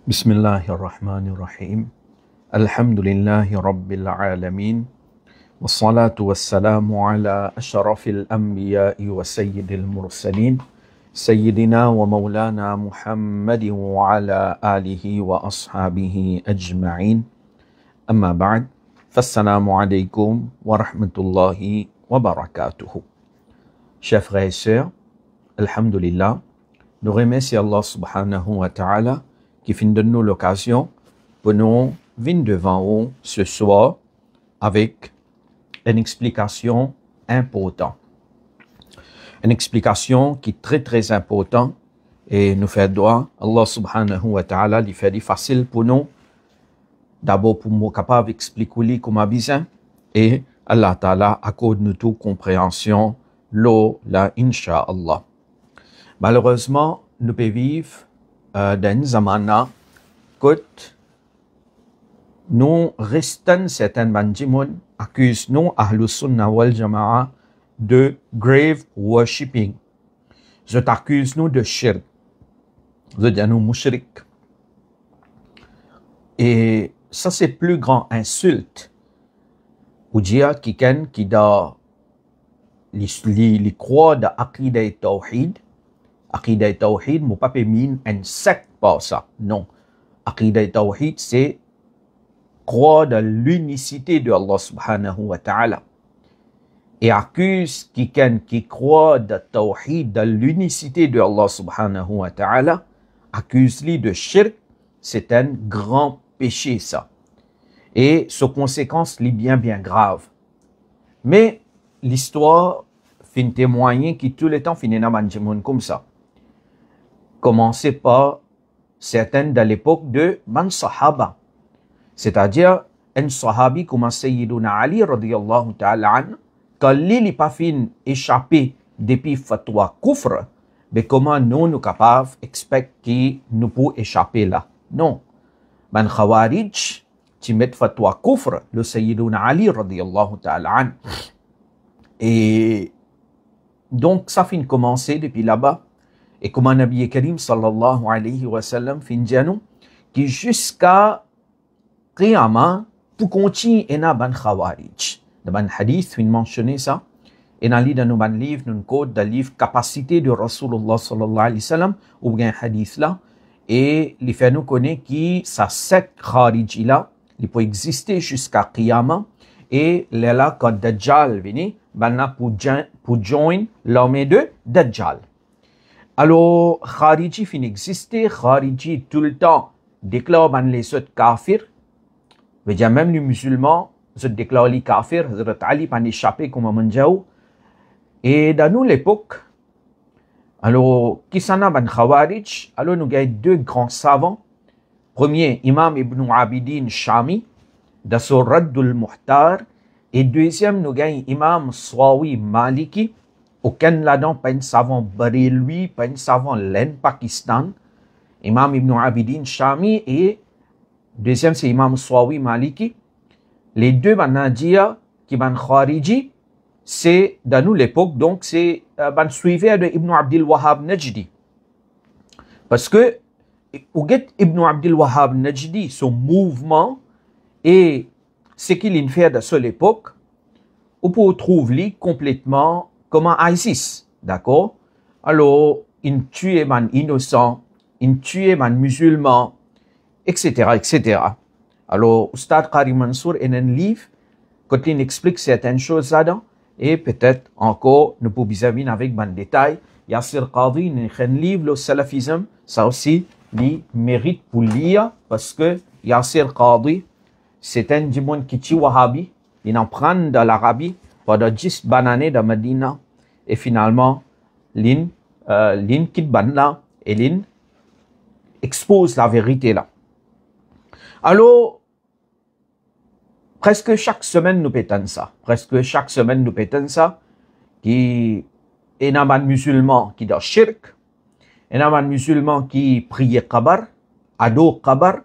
بسم الله الرحمن الرحيم الحمد لله رب العالمين والصلاة والسلام على أشرف الأنبياء وسيد المرسلين سيدنا ومولانا محمد وعلى آله وأصحابه أجمعين أما بعد فالسلام عليكم ورحمة الله وبركاته. Chers frères et sœurs, Alhamdulillah, nous remercions Allah subhanahu wa ta'ala qui finit de nous l'occasion pour nous venir devant vous ce soir avec une explication importante. Une explication qui est très très importante et nous fait droit, Allah subhanahu wa ta'ala lui fait facile pour nous. D'abord pour nous capable d'expliquer comment besoin et Allah ta'ala accorde nous toute compréhension là, incha'Allah. Malheureusement, nous pouvons vivre dans un zamana que nous restons certains bandimons accusent nous Ahlus Sunnah wal Jama'a de grave worshipping. Je t'accuse nous de shirk. Je dis nous mushrik. Et ça c'est plus grand insulte. Ou dire quelqu'un qui doit les croire de Aqidah et Tawhid. Aqidah et Tawhid, mon pas permis un secte par ça. Non. Aqidah et Tawhid, c'est croire dans l'unicité de Allah subhanahu wa ta'ala. Et accuse quelqu'un qui croit de Tawhid, dans l'unicité de Allah subhanahu wa ta'ala, accuse-lui de shirk, c'est un grand péché ça. Et ses conséquences sont bien graves. Mais l'histoire fait témoigner que tout le temps finit dans un monde comme ça. Commencé par certaines de l'époque de man sahaba. C'est-à-dire, un sahabi comme Sayyiduna Ali radiyallahu ta'ala an, quand lui n'est pas fin échappé depuis fatwa kufr, mais comment nous sommes capables d'expecter que nous pouvons échapper là? Non. Man khawarij, qui met fatwa kufr, le Sayyiduna Ali radiyallahu ta'ala an. Et donc, ça fin commencer depuis là-bas. Et comme Nabi Karim sallallahu alayhi wa sallam fin dianou, qui jusqu'à Qiyamah, pour continuer à ban khawarij. Dans ban hadith, fin mentionné ça. Et dans le ban livre, nous code dans le livre Capacité de Rasulullah sallallahu alayhi wa sallam, ou bien hadith là. Et les fait nous connaît qui sa secte khariji là, il peut exister jusqu'à Qiyamah. Et là, quand Dajjal vient, ben pour joindre l'armée de Dajjal. Alors, Khariji fin exister, Khariji tout le temps déclare ben les autres kafirs. Veut dire même les musulmans se déclarent les kafirs, Hazrat Ali pas échappé comme un manjaou. Et dans nous l'époque, alors, qui s'en a ben Khawarij, alors nous avons deux grands savants. Premier, Imam Ibn Abidin Shami, dans son Raddul Muhtar. Et deuxième, nous avons Imam Swawi Maliki. Aucun là-dedans, pas un savant Baréloui, pas un savant laine Pakistan. Imam Ibn Abidin Shami et deuxième, c'est Imam Swawi Maliki. Les deux, maintenant, dire qui ban Khariji, c'est dans nous l'époque, donc c'est ban suiveur de Ibn Abdul Wahhab Najdi. Parce que, Ibn Abdul Wahhab Najdi, son mouvement et ce qu'il fait de cette époque, on peut trouver complètement comme un ISIS, d'accord? Alors, il tue man innocent, il tue man musulman, etc., etc. Alors, Ustad Qari Mansour a un livre, quand il explique certaines choses là-dedans, et peut-être encore, nous pouvons examiner avec un détail. Yassir Qadi, un livre, le salafisme, ça aussi, il mérite pour lire, parce que Yassir Qadi, c'est un démon qui est wahhabi, il en prend de l'Arabie pendant 10 années de Medina et finalement, l'in quitte Banna et l'in expose la vérité là. Alors, presque chaque semaine nous pétons ça. Presque chaque semaine nous pétons ça. Qui est un musulman qui a shirk, un musulman qui prie Qabar, ado Qabar,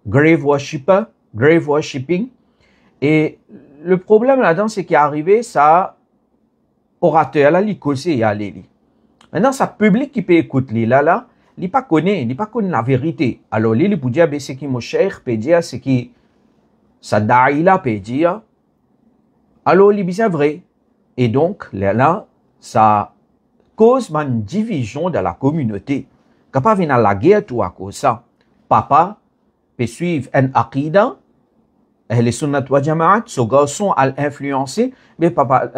grave worshipper, grave worshipping. Et le problème là-dedans, c'est qu'il est arrivé, ça, orateur, là, il causé et allé. Maintenant, ça public qui peut écouter là, il pas connaît la vérité. Alors, il peut dire, c'est qui mon cheikh, peut dire, c'est qui sa daïla, peut dire. Alors, il est vrai. Et donc, là, ça cause une division de la communauté. Quand pas venir la guerre, tout à cause ça. Papa peut suivre un aqida, les sunnat wa jama'at, ce garçon a influencé, mais papa,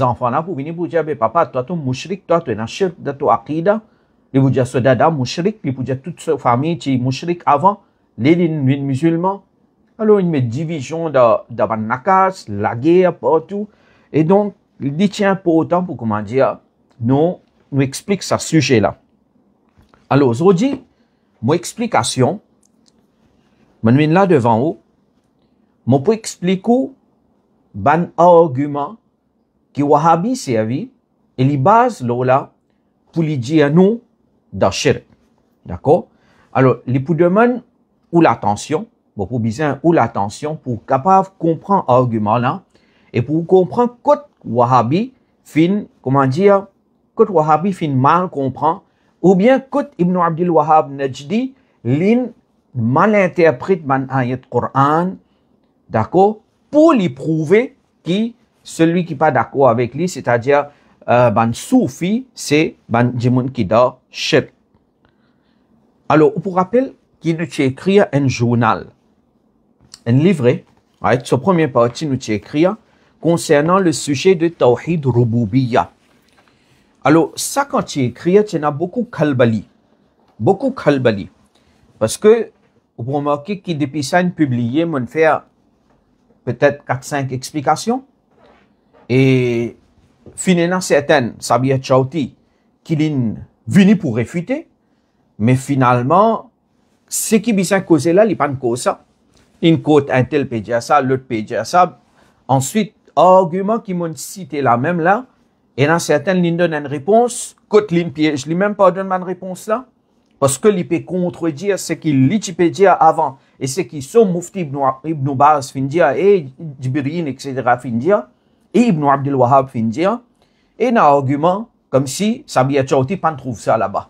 enfants là, pour venir pour dire, mais papa, toi, tu es mouchrik, toi, tu es un chef de ton aqida. Il vous dit, ce dada mouchrik, il vous dit, toute sa famille, tu es mouchrik avant, les musulmans. Alors, il met division dans nakas, la guerre, partout. Et donc, il dit, tiens, pour autant, pour comment dire, nous explique ce sujet-là. Alors, aujourd'hui, mon explication, je viens là devant vous, je peux expliquer un argument qui Wahhabi servi et les bases là pour lui dire nous dans shirk. D'accord? Alors, il peut demander ou l'attention, pour besoin ou l'attention pour capable comprendre l'argument là et pour comprendre que Wahhabi fin, comment dire, que Wahhabi fin mal comprend ou bien que Ibn Abdul Wahhab Najdi l'in mal interprète man ayat Coran, d'accord, pour lui prouver que celui qui n'est pas d'accord avec lui, c'est-à-dire ban soufi, c'est ban djimoun qui da shirk. Alors, pour rappel, qu'il nous a écrit un journal, un livret, right? Ce premier partie nous a écrit concernant le sujet de Tawhid Rububiyya. Alors, ça, quand tu écris, tu as beaucoup kalbali. Beaucoup kalbali. Parce que, vous remarquez que depuis ça, il publié, on fait peut-être 4-5 explications. Et, finalement, certaines, Sabia Chauti, qui est venu pour réfuter. Mais finalement, ce qui est causé là, il n'y a pas de cause ça. Une côte, un tel peut dire ça, l'autre peut dire ça. Ensuite, argument qui m'ont cité là même là, et dans certaines lignes donnent une réponse, côte ligne piège, lui même pas donne une réponse là, parce que il peut contredire ce qu'il peut dire avant, et ce qui sont Mufti Ibn Baz fin dire, et Jibril, etc. fin dire, et Ibn Abdul Wahhab fin dire, et un argument comme si Sabia Chauti pas trouve ça là-bas.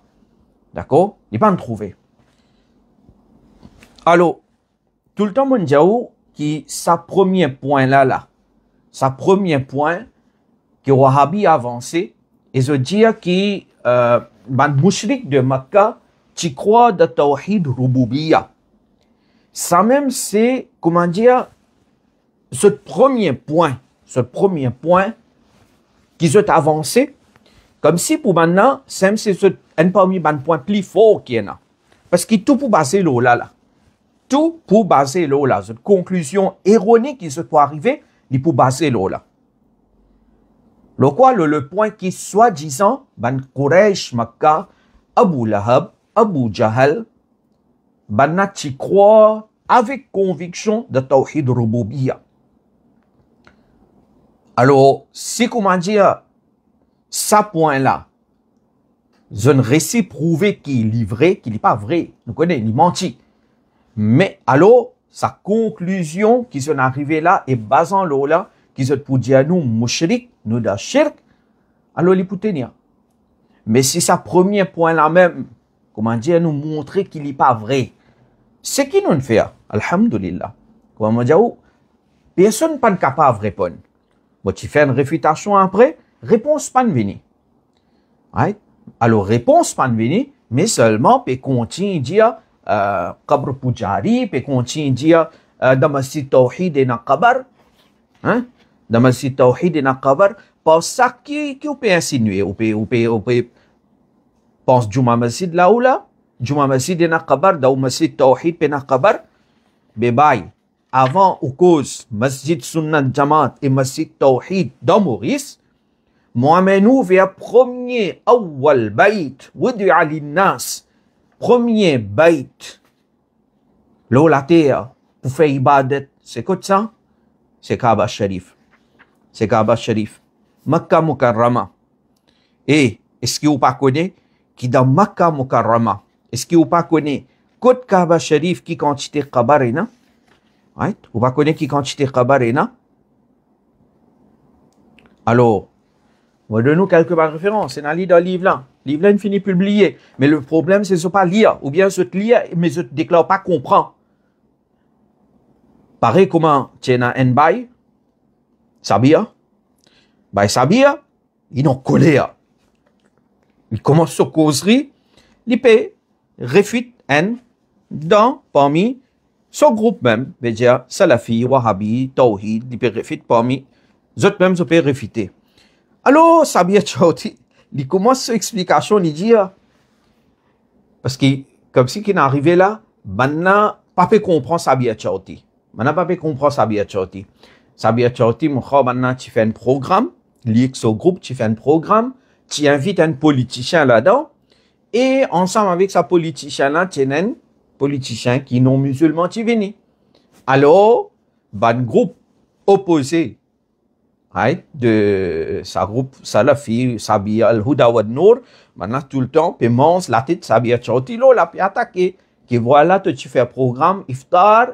D'accord? Il pas en trouver. Alors, tout le temps, mon diao, qui sa premier point là, sa premier point, que Wahhabi a avancé, et je dis que, ban mouchrik de Makkah, tu crois de Tawhid Rububiyya. Ça même, c'est, comment dire, ce premier point, qui s'est avancé, comme si pour maintenant, c'est un parmi les points plus forts qu'il y en a. Parce que tout pour baser là. Tout pour baser là. Cette conclusion erronée qui se peut arriver, il pour baser là. Le point qui soi-disant, ban Quraysh Makkah, Abu Lahab, Abu Jahal, ban tu crois avec conviction de Tawhid Rububiyya. Alors, c'est comment dire, ça point-là, un récit prouvé qu'il est vrai, qu'il n'est pas vrai. Nous connaissons, il mentit. Mais alors, sa conclusion qui sont arrivée là est basant là, qui sont pour dire nous, mouchrik, nous da shirk, alors il peut tenir. Mais si sa premier point là même, comment dire, nous montrer qu'il n'est pas vrai, c'est qui nous fait, alhamdulillah. Comment dire, personne n'est pas capable de répondre. Bon, tu fais une réfutation après, réponse pas de venir. Right? Alors, réponse pas de venir, mais seulement, peut continuer à dire, Qabr Pujari, peut continuer à dire, dans Masjid Tawhid et Naqabar, hein? Dans Masjid Tawhid et Naqabar, par ça qui peut insinuer, ou peut, pense Juma Masjid là ou là, Juma Masjid et Naqabar, dans Masjid Tawhid et Naqabar, bye. Avant ou cause Masjid Sunnat Jamaat et Masjid Tawhid dans Maurice, Mohamedou vers premier awwal bayt wudi'a linnas, premier bayt là la terre pour faire ibadat, c'est quoi ça? C'est Kaaba Sharif. C'est Kaaba Sharif. Makkah Mukarrama. Et est-ce que vous pas connaissez qui dans Makkah Mukarrama, est-ce que vous pas connaissez côté Kaaba Sharif qui quantité qabarina? Right? Vous pas connaissez qui quantité qabarina? Alors, on va donner quelques bonnes références. C'est dans le livre là. livre là, il finit publié. Mais le problème, c'est de pas lire. Ou bien, je te lire, mais je te déclare pas comprendre. Pareil, comment, tu as un bail, sabia, bail sabia, ils ont colère. Il commence sur causerie, il peut réfute un dans, parmi, ce groupe même, veut dire, Salafi, Wahhabi, Tawhid, il peut réfuter parmi, les autres même, ils peuvent réfuter. Alors, Sabia Chauti, il commence son explication, il dit, parce que, comme si qu'il est arrivé là, maintenant, pas peut comprendre Sabia Chauti. Maintenant, pas peut comprendre Sabia Chauti. Sabia Chauti, maintenant, tu fais un programme, lié avec ce groupe, tu fais un programme, tu invites un politicien là-dedans, et ensemble avec ce politicien-là, tu as un politicien qui est non musulman, tu viens. Alors, un groupe opposé, right, de sa groupe Salafi, Sabia Al-Huda wa Nour, maintenant tout le temps, puis mange la tête Sabia Chauti, là, puis attaquer. Qui voilà, tu fais un programme iftar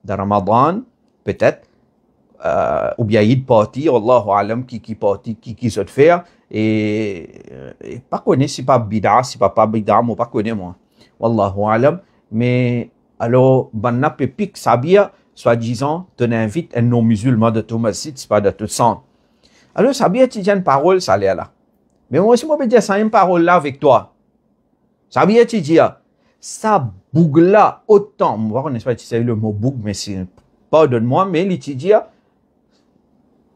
de Ramadan, peut-être, ou bien Eid party, Allahu alam, qui party, qui se fait, et pas connaître si pas bid'a, si pas bid'a, moi pas connaître moi. Wallahu alam, mais alors, banna pique Sabia, soi-disant, te invite un non-musulman de ton masjid, c'est pas de tout sang. Alors, Sabia, tu dis une parole, ça l'est là. Mais moi aussi, moi, je peux dire ça, une parole là avec toi. Sabia, tu dis, ça bouge là autant, moi, on n'est pas utiliser le mot bouge, mais c'est, pardonne-moi, mais l'étudiant,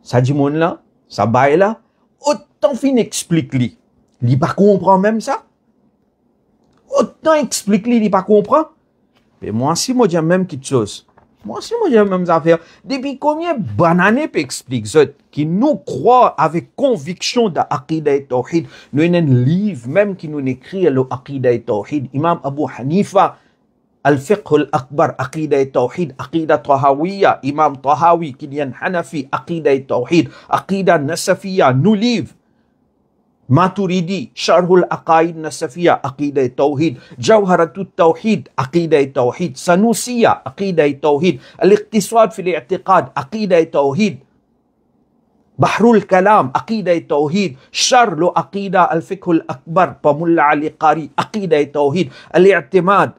ça dit mon là, ça baille là, autant fin explique-lui. Il pas comprend même ça. Autant explique-lui, il pas comprend. Mais moi aussi, moi, j'ai même quelque chose. Moi aussi, moi, j'ai même affaire. Depuis combien d'années peut expliquer ça, qui nous croit avec conviction de Aqidah et Tawhid. Nous avons un livre même qui nous écrit le Aqidah et Tawhid. Imam Abu Hanifa, Al-Fiqh al-Akbar, Aqidah et Tawhid, Aqidah Tahawiyya, Imam Tahawi, Kilian Hanafi, Aqidah et Tawhid, Aqidah Nasafiyya, nous livre. Maturidi, Sharhul Aqaid Nasafiyya, Aqidah et Tawhid, Jawharatut Tawhid, Aqidah et Tawhid, Sanusiya, Aqidah et Tawhid, Al-Iqtisad fil i'tiqad, Aqidah et Tawhid, Bahrul Kalam, Aqidah et Tawhid, Sharh Aqidah Al-Fiqh al-Akbar, pa Mulla Ali Qari, Aqidah et Tawhid, Al-I'timad,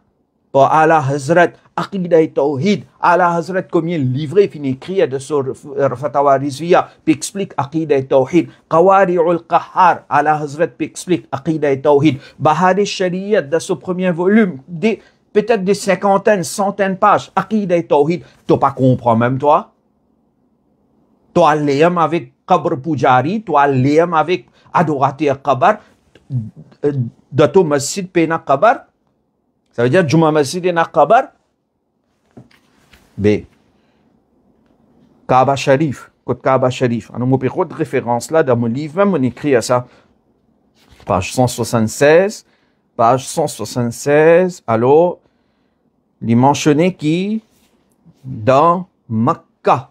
pa Ala Hazrat, Aqidah et Tawhid, Ala Hazrat, combien livré, fin écrit de sur Fatawa Rizviya, puis explique Aqidah et Tawhid, Qawari'ul Qahhar, Ala Hazrat, puis explique Aqidah et Tawhid, Bahari Shariat, de ce premier volume, peut-être des cinquantaines, centaines de pages, Aqidah et Tawhid, tu pas comprends même toi? Toi, l'aime avec Qabr Pujari, toi, l'aime avec Adorateur Qabr, de ton masjid Pena Qabr, ça veut dire Juma Masjid Pena Qabr, B. Kaaba Sharif, Côte Kaaba Sharif. On a beaucoup de références là dans mon livre, même on écrit à ça. Page 176. Page 176. Alors, il est mentionné qui dans Makkah.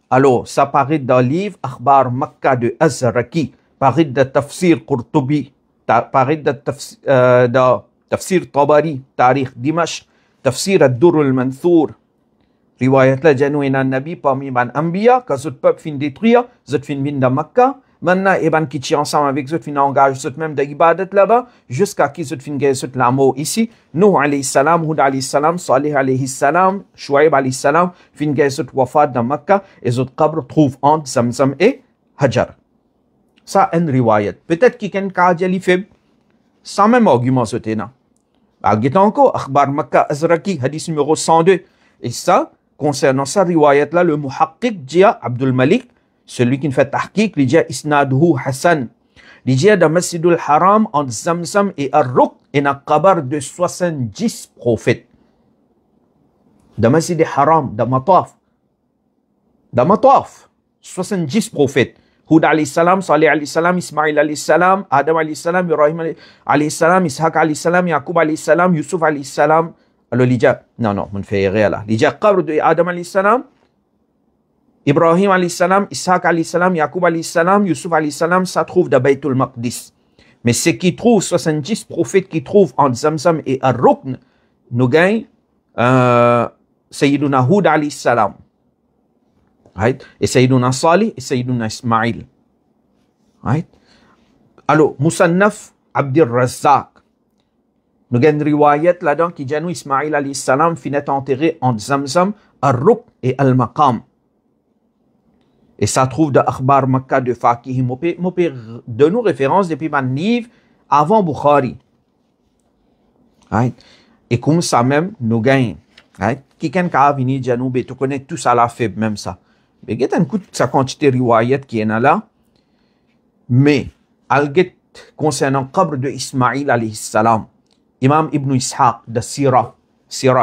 Alors, ça paraît dans le livre Akhbar Makkah de Azraqi, paraît de Tafsir Qurtubi, paraît de Tafsir Tabari, Tarikh Dimash, Tafsir Ad-Durr al-Manthur. Riwayat la januina Nabi parmi ban Anbiya, quand ce peuple fin détruire, ce fin vin de Makkah, maintenant, et ban qui tient ensemble avec ce fin engage ce même d'ibadat là-bas, jusqu'à qui ce fin gagne ce l'amour ici, Nuh alayhi salam, Hud alayhi salam, Salih alayhi salam, Shuaib alayhi salam, fin gagne ce wafat dans Makkah, et ce qabr trouve entre Zamzam et Hajar. Ça, une riwayat. Peut-être qu'il y a un cas de faible, sans même argument ce téna. Argument encore, Akhbar Makkah Azraqi, hadith numéro 102. Et ça, concernant sa riwayat là, le muhaqqiq dit Abdul Malik, celui qui fait tahqiq, il dit Isnaduhu Hassan. Il dit dans Masjidul Haram, entre Zamzam et Ar-Rukn, il y a un qabar de 70 prophètes. Dans Masjidul Haram, dans Mataf. Dans Mataf, 70 prophètes. Hud alayhi salam, Salih alayhi salam, Ismail alayhi salam, Adam alayhi salam, Ibrahim alayhi salam, Ishaq alayhi salam, Yaqub alayhi salam, Yusuf alayhi salam. Alors, il dit, non, on fait rien là. Il dit, qabr de Adam alayhi salam, Ibrahim alayhi salam, Ishaq alayhi salam, Yaqub alayhi salam, Yusuf alayhi salam, ça trouve dans Baytul Maqdis. Mais ce qui trouve, 70 prophètes qui trouvent entre Zamzam et Ar-Rukn, nous gagnent Sayyiduna Hud alayhi salam. Right? Et Sayyiduna Salih et Sayyiduna Ismail. Right? Alors, Musannaf Abdir Razzaq. Nous avons une riwayat là-dedans qui dit que Ismaïl alayhi salam finit enterré entre Zamzam, Ar-Ruk et Al-Maqam. Et ça trouve de Akhbar Makkah de Fakihi. Mon père donne nous référence depuis mon livre avant Bukhari. Right? Et comme ça même, nous gagnons. Right? Quelqu'un qui a venu dire nous, tu connais tout ça la faible, même ça. Mais il y a une quantité de riwayat qui est là. Mais, concernant le qabr de Ismaïl alayhi salam, Imam Ibn Ishaq de Sira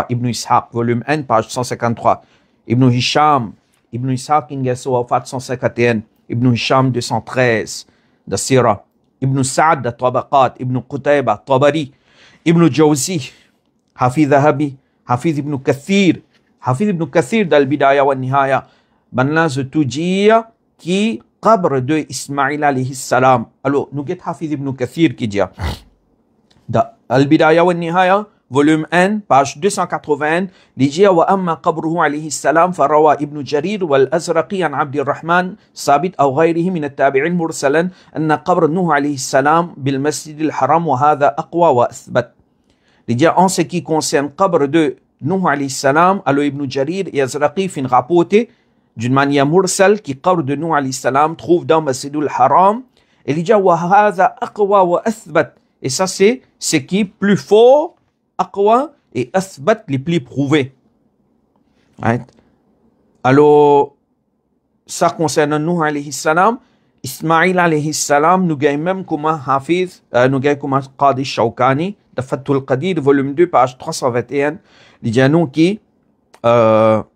Ibn Ishaq, volume 1, page 153. Ibn Hisham, Ibn Ishaq, Ingeso, Wafat 151. Ibn Hisham 213 de Sira. Ibn Sa'ad de Tabaqat, Ibn Qutayba, Tabari, Ibn Jawzi, Hafiz Zahabi, Hafiz Ibn Kathir dans Al-Bidaya wa Nihaya. Banla je tout dire qui qabr de Ismaïl alayhi salam. Alors, nous avons Hafiz Ibn Kathir qui dit dans Al-Bidaya wa Nihaya, volume 1, page 281, il dit wa amma qabruhu alayhi salam farawa Ibn Jarir wal Azraqi an Abd al-Rahman sabit aw ghayrihi min at-tabi'in mursalan anna qabr Nuh alayhi salam bil Masjid al-Haram wa hadha aqwa wa athbat. Il dit en ce qui concerne qabr de Nuh alayhi salam, alors Ibn Jarir et Azraqi fin rapporté d'une manière mursal qui qabr de Nuh alayhi salam trouve dans Masjid al-Haram. Et il dit wa hadha aqwa wa athbat. Et ça c'est ce qui est plus fort, aqwa, et athbat les plus prouvés. Right? Alors, ça concerne Nuh alayhi salam. Ismaïl alayhi salam, nous gagnons même comme Hafiz, nous gagnons comme Qadi Shawkani, de Fathul Qadir, volume 2, page 321. Il dit à nous qui, qabr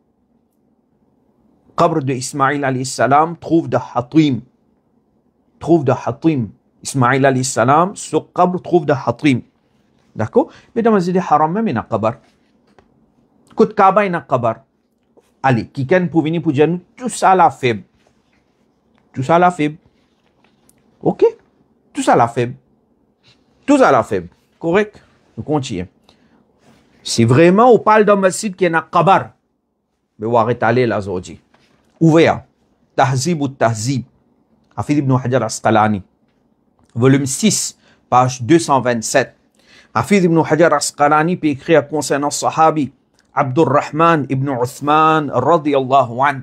de Ismaïl alayhi salam, trouve de Hatim. Ismaïl alayhi salam, ce qabr trouve de Hatim. D'accord? Mais dans le Masjid al-Haram même, il y a un qabr. Kout Kaaba, il y a un qabr. Allez, quelqu'un pour venir pour dire nous, tout ça la faible. Tout ça la faible. Ok? Tout ça la faible. Correct? Nous continuons. Si vraiment on parle d'un masjid qui est un qabr, mais on va arrêter là aujourd'hui. Ouvert. Tahzib ou Tahzib. Hafid ibn Hajar Asqalani. Volume 6, page 227. Hafid ibn Hajar Asqalani peut écrire concernant Sahabi Abdurrahman ibn Uthman radiyallahu an.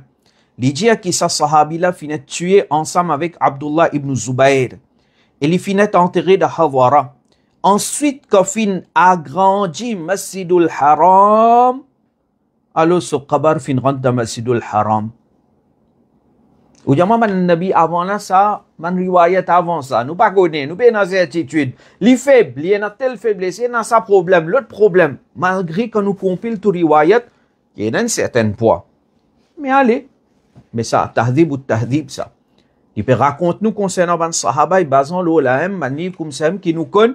Il dit que ce Sahabi-là finit tué ensemble avec Abdullah ibn Zubayr. Et il finit enterré de Hawara. Ensuite, quand il agrandit Masjidul Haram, alors ce qabr fin rentre dans Masjidul Haram. Ou bien, man Nabi avant là, ça, man riwayat avant ça. Nous pas connaissons, nous pas dans cette attitude. Les faibles, il y a telle faiblesse, il y a ça problème, l'autre problème. Malgré que nous compilons tout riwayat, il y a un certain poids. Mais allez, mais ça, tahdib ou tahdib, ça. Il peut raconter nous concernant les sahaba, et basant l'olaim, manif comme ça, qui nous connaît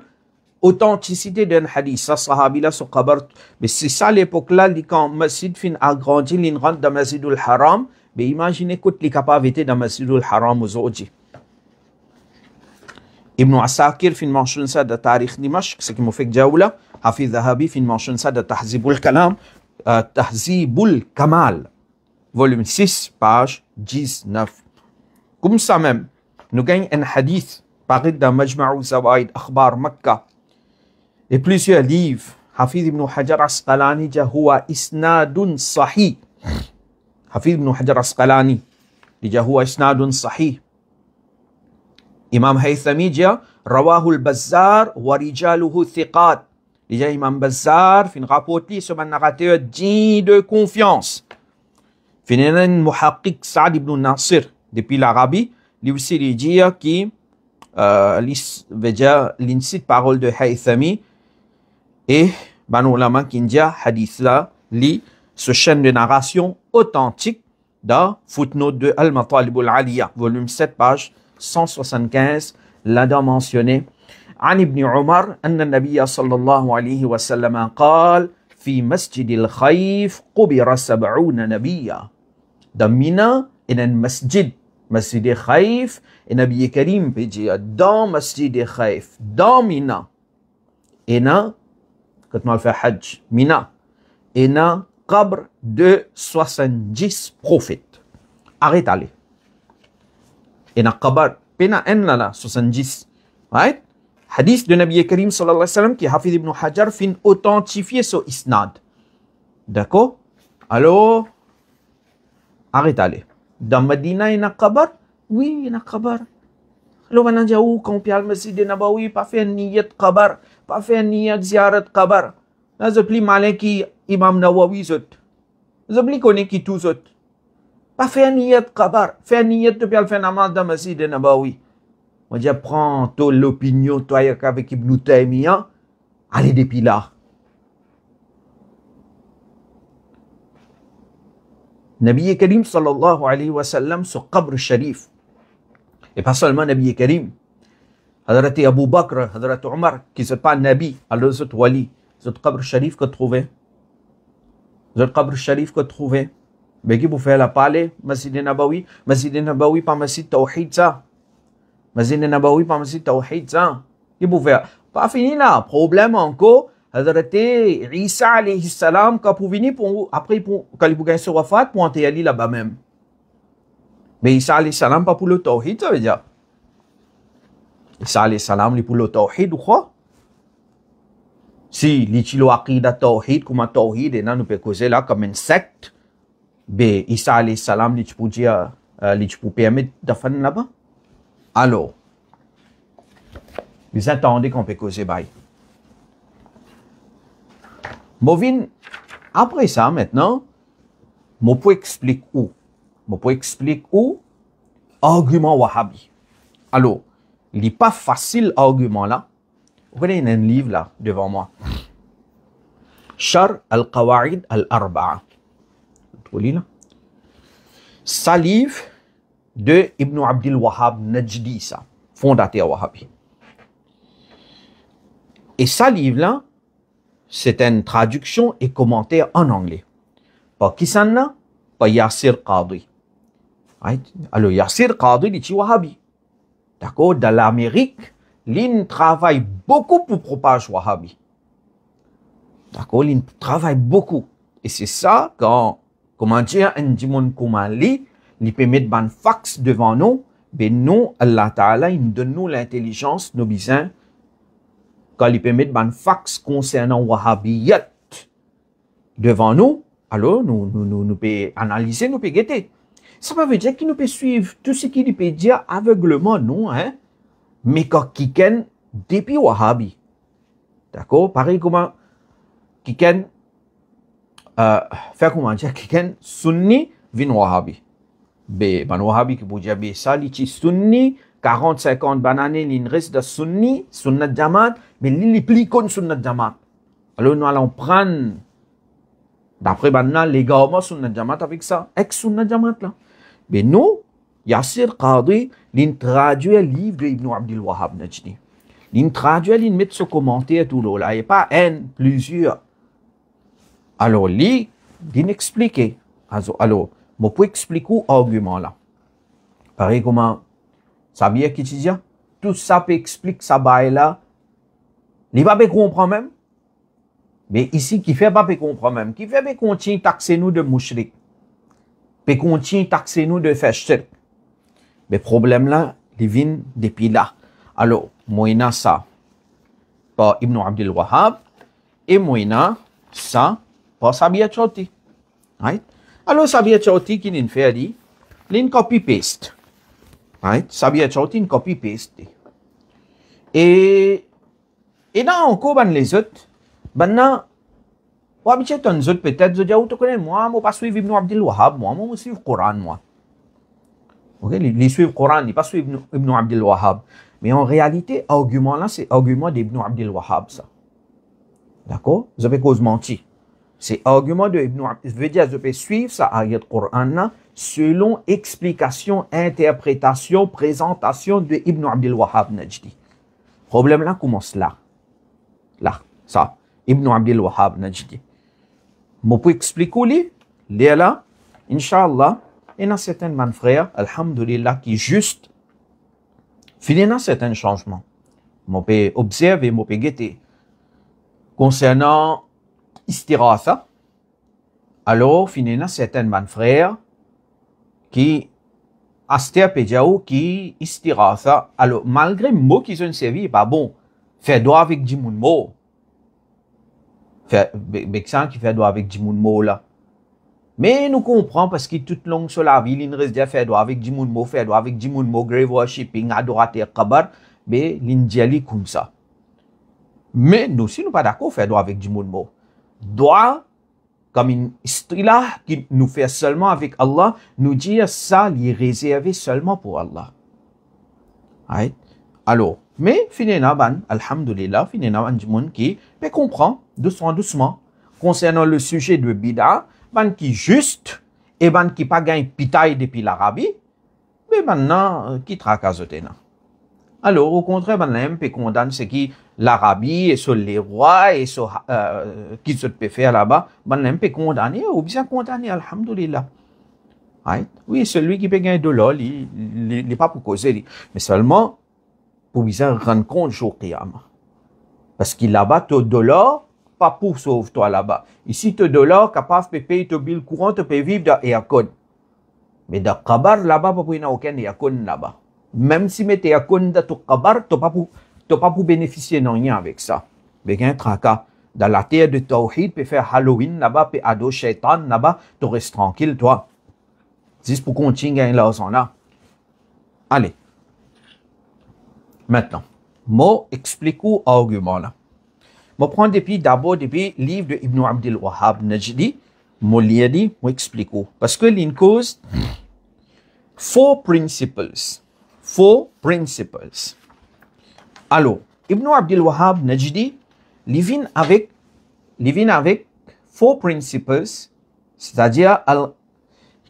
authenticité d'un hadith. Ça, sahabi là, ce qabr. Mais c'est ça l'époque là, quand Masjid fin agrandi, il rentre dans Masjidul Haram. Mais imaginez toutes les capacités dans Masjidul Haram aujourd'hui. Ibn Asakir fin mentionne ça de Tarikh Dimashq, ce qui m'a fait Jawla. Hafiz Zahabi fin mentionne ça de Tahzibul Kalam, Tahzibul Kamal, volume 6, page 19. Comme ça même, nous gagnons un hadith paru dans Majma'u Zawaid Akhbar Makkah et plusieurs livres. Hafiz ibn Hajar Asqalani dit huwa isnadun sahih. Hafiz ibn Hajar Asqalani dit huwa isnadun sahih. Imam Haythami dit rawahu al-Bazzar wa rijaluhu thiqat. Dit Imam Bazzar fin rapporté sur un narrateur digne de confiance. Finalement Muhaqqiq Sa'd ibn Nasir depuis l'Arabie, lui aussi il dit qui l'incite parole de Haythami et Banu Ulama qui dit hadith là lit ce chaîne de narration authentique dans footnote de Al-Matalib al-Aliya, volume 7, page 175, là-dedans mentionné عن ابن عمر أن النبي صلى الله عليه وسلم قال في مسجد الخيف قبر 70 نبيا. Dans Mina, il y a un masjid, Masjid Khaif, et Nabi Karim peut dire dans Masjid Khaif, dans Mina, et na, quand on fait Hajj, Mina, et na, qabr de 70 prophètes. Arrête aller. Et na qabr, pena en là, 70, right? Hadith de Nabi Karim sallallahu alayhi wa sallam qui Hafid ibn Hajar fin authentifié sur isnad. D'accord? Alors, arrêtez. Dans Medina, il y a un kabar? Oui, il y a un kabar. Alors, on a dit, quand on parle de Masjid Nabawi, pas fait un niyat kabar, pas fait un niyat ziarat kabar. Là, je plie malin qui Imam Nawawi zot. Je plie qu'on est qui tout zot. Pas fait un niyat kabar, fait un niyat de faire un namaz dans Masjid Nabawi. On dit, prends l'opinion, toi, avec Ibn Taymiyyah, allez depuis là. Nabi Karim sallallahu alayhi wa sallam sur Qabr Sharif. Et pas seulement Nabi Karim. Hadrat Abu Bakr, Hadrat Omar, qui ne sont pas Nabi, alors c'est Wali. C'est Qabr Sharif que trouvé. C'est Qabr Sharif que trouvé. Mais qui vous fait la parler? Masjid Nabawi. Masjid Nabawi, pas Masjid Tawhid, ça. Masjid Nabawi, pas Masjid Tawhid, ça. Qui vous fait? Pas fini là. Problème encore. Hadrat Isa alayhi salam, quand vous venez pour, après, quand vous gagnez sur Wafat, pour entrer aller là-bas même. Mais Isa alayhi salam, pas pour le Tawhid, ça veut dire. Isa alayhi salam, il pour le Tawhid ou quoi? Si, l'itilo aqida Tawhid, comme un Tawhid, et là, nous pouvons causer là comme une secte. Mais Isa alayhi salam, il peut dire, il peut permettre de faire là-bas. Alors, vous attendez qu'on peut causer bail. Movin, après ça, maintenant, je peux expliquer où. Je peux expliquer où argument wahhabi. Alors, il n'est pas facile argument là. Vous voyez, il y a un livre là, devant moi. Shar al-Qawa'id al-Arba'a. Vous voyez là? Ça livre de Ibn Abdil Wahhab Najdi, ça, fondateur wahhabi. Et ça livre là, c'est une traduction et commentaire en anglais. Par qui ça n'a? Par Yassir Qadhi. Alors, Yassir Qadhi, il est wahhabi. D'accord? Dans l'Amérique, il travaille beaucoup pour propager wahhabi. D'accord? Il travaille beaucoup. Et c'est ça, quand, comment dire, un dimon Koumali, il peut mettre un fax devant nous, mais nous, Allah Ta'ala, il nous donne nous l'intelligence, nos besoins, quand il peut mettre un fax concernant Wahhabiyat devant nous, alors nous pouvons analyser, nous pouvons guetter. Ça veut dire qu'il nous peut suivre tout ce qu'il peut dire aveuglement, non, hein? Mais quand quelqu'un depuis Wahhabi, d'accord? Pareil comment quelqu'un fait comment dire, quelqu'un sunni vient Wahhabi. Ben Wahhabi qui peut dire, ça, il est sunni, 40-50 bananes, il reste de sunni, sunnat jamaat, mais il est plus comme sunnat jamaat. Alors nous allons prendre, d'après maintenant, les gars, sunnat jamaat avec ça, ex-sunnat jamaat là. Mais nous, Yassir Qadhi, il traduit le livre d'Ibn Abdil Wahhab Najdi. Il traduit, il met ce commentaire tout là. Il n'y a pas un, plusieurs. Alors, il explique. Alors, je peux expliquer l'argument là. Pareil comment, ça veut dire qu'il dit, tout ça peut expliquer ça là. Il va pas comprendre même. Mais ici, qui fait pas comprendre même. Qui fait pas continuer taxer nous de mouchrik. Peut continuer taxer nous de faire shirk. Mais problème là, il vient depuis là. Alors, moïna ça, par Ibn Abdil Wahhab, et moïna ça, par Sabia Chouti. Right? Alors, Sabia Chouti, qui n'a fait dit, il copy-paste. Right? Sabia Chouti, il copy-paste. Et dans encore, les autres, maintenant, ou habituellement, les autres, peut-être, je dis, tu connais, moi, je ne pas suivre Ibn Abdil Wahhab, moi, je suis le Coran, moi. Ok, ils suivent le Coran, ils ne pas suivre Ibn Abdil Wahhab. Mais en réalité, argument là, c'est argument d'Ibn Abdil Wahhab, ça. D'accord? Je vais cause mentir. C'est argument de Ibn Abdil. Je veux dire, je peux suivre ça, ayat Coran là, selon explication, interprétation, présentation de Ibn Abdil Wahhab Najdi. Problème là commence là. Là, ça. Ibn Abdil Wahhab Najdi. Je peux expliquer là, Inch'Allah, il y a certains man frères, alhamdulillah, qui juste finissent certains changements. Je peux observer, je peux guetter. Concernant istiratha, alors finissent certains man frères qui aster pédiao qui istiratha, alors malgré le mot qu'ils ont servi, pas bon. Faire droit avec Djimounmo. Beksan qui fait droit avec Djimounmo là. Mais nous comprenons parce que toute longue sur la vie, il reste de faire droit avec Djimounmo, faire droit avec Djimounmo, grave worshipping, adorateur kabar, mais l'indiali comme ça. Mais nous, si nous pas d'accord, faire droit avec Djimounmo. Droit, comme une istila qui nous fait seulement avec Allah, nous dire ça, il est réservé seulement pour Allah. Right? Alors, mais finalement, alhamdulillah, finalement, Djimoun qui peut comprendre doucement concernant le sujet de bida, qui juste et qui pas gagne pitaille depuis l'Arabie, mais maintenant, qui tracasse alors, au contraire, on peut condamner ce qui l'Arabie et sur les rois et sur qui se peut faire là-bas, on peut condamner ou bien condamner, alhamdulillah. Right? Oui, celui qui peut gagner de l'or, il n'est pas pour causer, mais seulement pour bien rendre compte jour qiyamah. Parce qu'il là-bas, tu as de l'or, pas pour sauver toi là-bas. Ici, tu as de l'or, capable de payer ton bill courant, tu peux vivre dans Aircon. Mais dans Kabar, là-bas, il n'y a aucun Aircon là-bas. Même si tu es Aircon dans ton Kabar, tu n'as pas pour bénéficier de rien avec ça. Mais il y a un tracas. Dans la terre de Tawhid, tu peux faire Halloween là-bas, tu peux adorer Shaitan là-bas, tu restes tranquille, toi. Juste pour continuer l'argent là. Allez. Maintenant, moi, explique-vous l'argument là. Je prends d'abord depuis le livre de Ibn Abdul Wahhab Najdi, moi lire, moi explique. Parce que l'une cause, four principles. Alors, Ibn Abdul Wahhab Najdi, il vient avec four principles, c'est-à-dire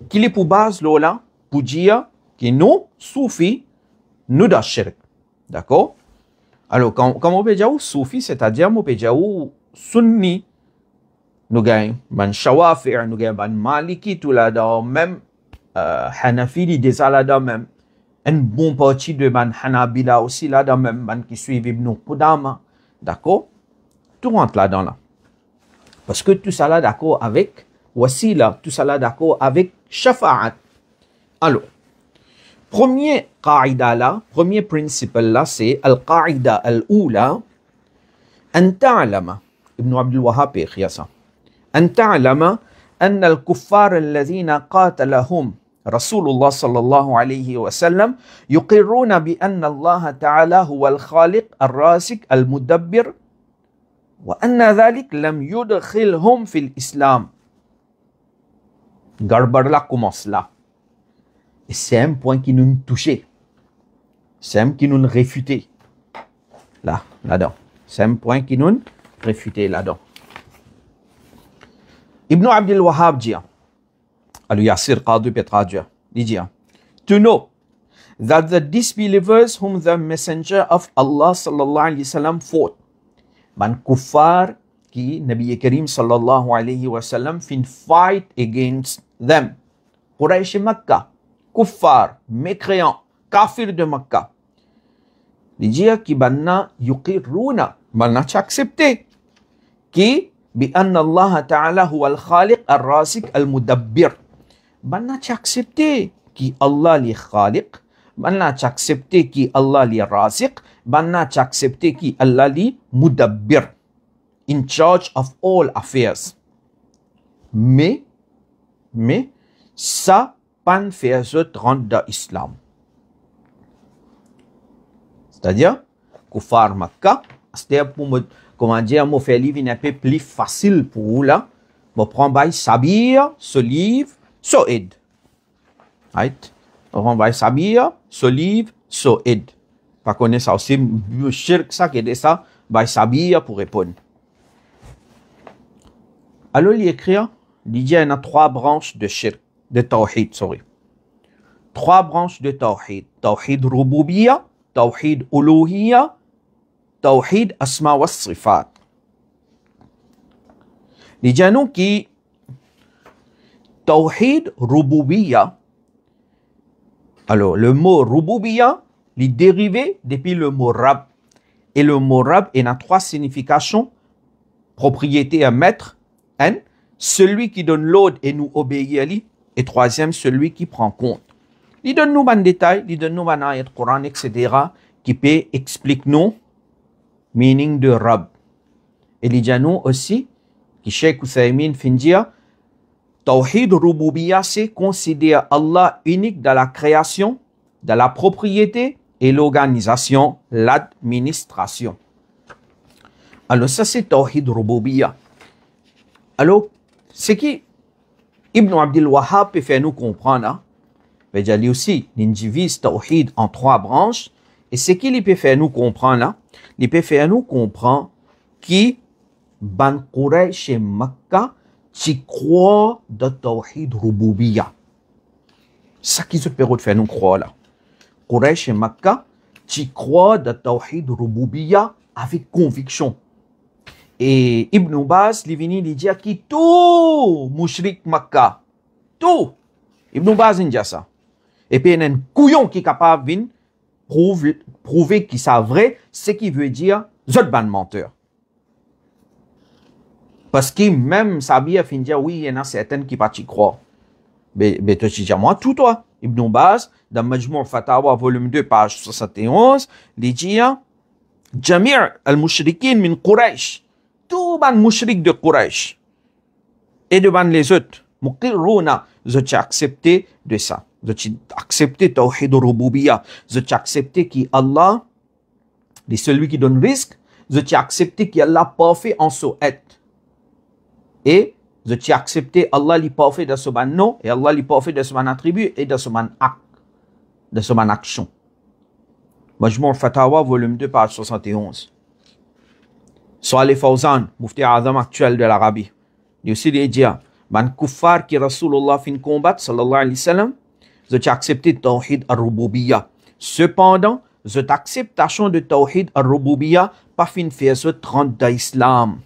qu'il est pour base là, pour dire que nous, soufis, nous da shirk. D'accord? Alors, quand on peut dire soufi, c'est-à-dire, on peut dire sunni, nous gagnons, man shawafir, nous gagnons, man maliki, tout là-dedans, même Hanafi, des là-dedans, même une bonne partie de man Hanabila aussi là-dedans, même man qui suivent Ibn Qudama. D'accord? Tout rentre là-dedans là. Parce que tout ça là d'accord avec wasila, tout ça là d'accord avec shafa'at. Alors, premier qaïda là, premier principe là, c'est al-qaïda al-oula, an ta'lama, Ibn Abdul Wahhab écrit ça, an ta'lama أن الكفار الذين قاتلهم رسول الله صلى الله عليه وسلم يقرون بأن الله تعالى هو الخالق الرازق المدبر وأن ذلك لم يدخلهم في الإسلام. Garbar là commence là. Et c'est un point qui nous touchait. C'est un qui nous réfutait. Là-dedans. C'est un point qui nous réfutait là-dedans. Ibn Abdul Wahhab dit, Al-Yasir Qadi Petradia, il dit, to know that the disbelievers whom the messenger of Allah sallallahu alayhi wa sallam fought, man kuffar ki Nabi Karim sallallahu alayhi wa sallam fin fight against them. Quraysh Makkah, kuffar, mécréants, kafir de Makkah. Il dit ki banna yuqirruna, banna accepté, ki بأن الله تعالى هو الخالق الرازق المدبر. بنا accepter qui Allah li khaliq, بنا accepter qui Allah li raziq, بنا accepter qui Allah li mudabbir, in charge of all affairs. Mais ça pas fait rentrer dans l'islam. C'est-à-dire, Kufar Makkah, c'est pour me comment dire, mon fait livre un peu plus facile pour vous là. Je prends by Sabir, ce livre, So'id. Right? On prend by Sabir, ce livre, So'id. Pas connaître ça aussi, mieux shirk ça que de ça, by Sabir pour répondre. Alors, il écrit, il dit, il y a trois branches de shirk, de tawhid, sorry. Trois branches de tawhid. Tawhid rububiyya, tawhid uluhiyya, Tawhid asma wa sifat. Les gens qui Tawhid rububiyya. Alors, le mot rububiyya, il est dérivé depuis le mot rab. Et le mot rab, il a trois significations. Propriété à maître, celui qui donne l'ordre et nous obéit à lui. Et troisième, celui qui prend compte. Il donne nous un détail, il donne nous un ayat Coran, etc. qui peut expliquer nous meaning de Rab. Et il dit à nous aussi, qui Cheikh Uthaymin fin dire, Tawhid Rububiyya, c'est considérer Allah unique dans la création, dans la propriété et l'organisation, l'administration. Alors ça c'est Tawhid Rububiyya. Alors, ce qui Ibn Abdul Wahhab peut faire nous comprendre, hein? Il dit aussi, il divise Tawhid en 3 branches, et ce qu'il peut faire nous comprendre, hein? Il peut faire nous comprendre qui Ban Quraysh et Makkah qui croient de Tawhid Rububiyya. C'est ça qui se permet de faire nous croire là. Quraysh et Makkah qui croient de Tawhid Rububiyya avec conviction. Et Ibn Baz, il vient lui dire que tout mushrik Makkah, tout. Ibn Baz dit ça. Et puis il y a un couillon qui est capable de prouver qu'il c'est vrai, ce qui veut dire zotban menteur. Parce que même Sabia fin dire oui, il y en a certaines qui pas y croire. Mais toi tu dis moi tout toi. Ibn Baz dans Majmou' Fatawa volume 2 page 71, il dit Jami' al-mushrikin min Quraysh. Tout ban mushrik de Quraysh et de ban les autres muqirruna, je t'ai accepté de ça. Je t'ai accepté Tawhid Rububiyya. Je t'ai accepté qu'Allah est celui qui donne risque. Je t'ai accepté qu'Allah parfait en son être. Et je t'ai accepté Allah est parfait de son nom et Allah est parfait de son attribut et de son acte, de son action. Majmou' Fatawa volume 2 page 71. Salih Fawzan, Mufti Azam actuel de l'Arabie. Il aussi dit, man kuffar qui Rasulullah fin combat, sallallahu alayhi wa sallam, je t'ai accepté Tawhid al-Rububiyya. Cependant, je t'acceptation de Tawhid al-Rububiyya, pas fin faire ce 30 d'Islam.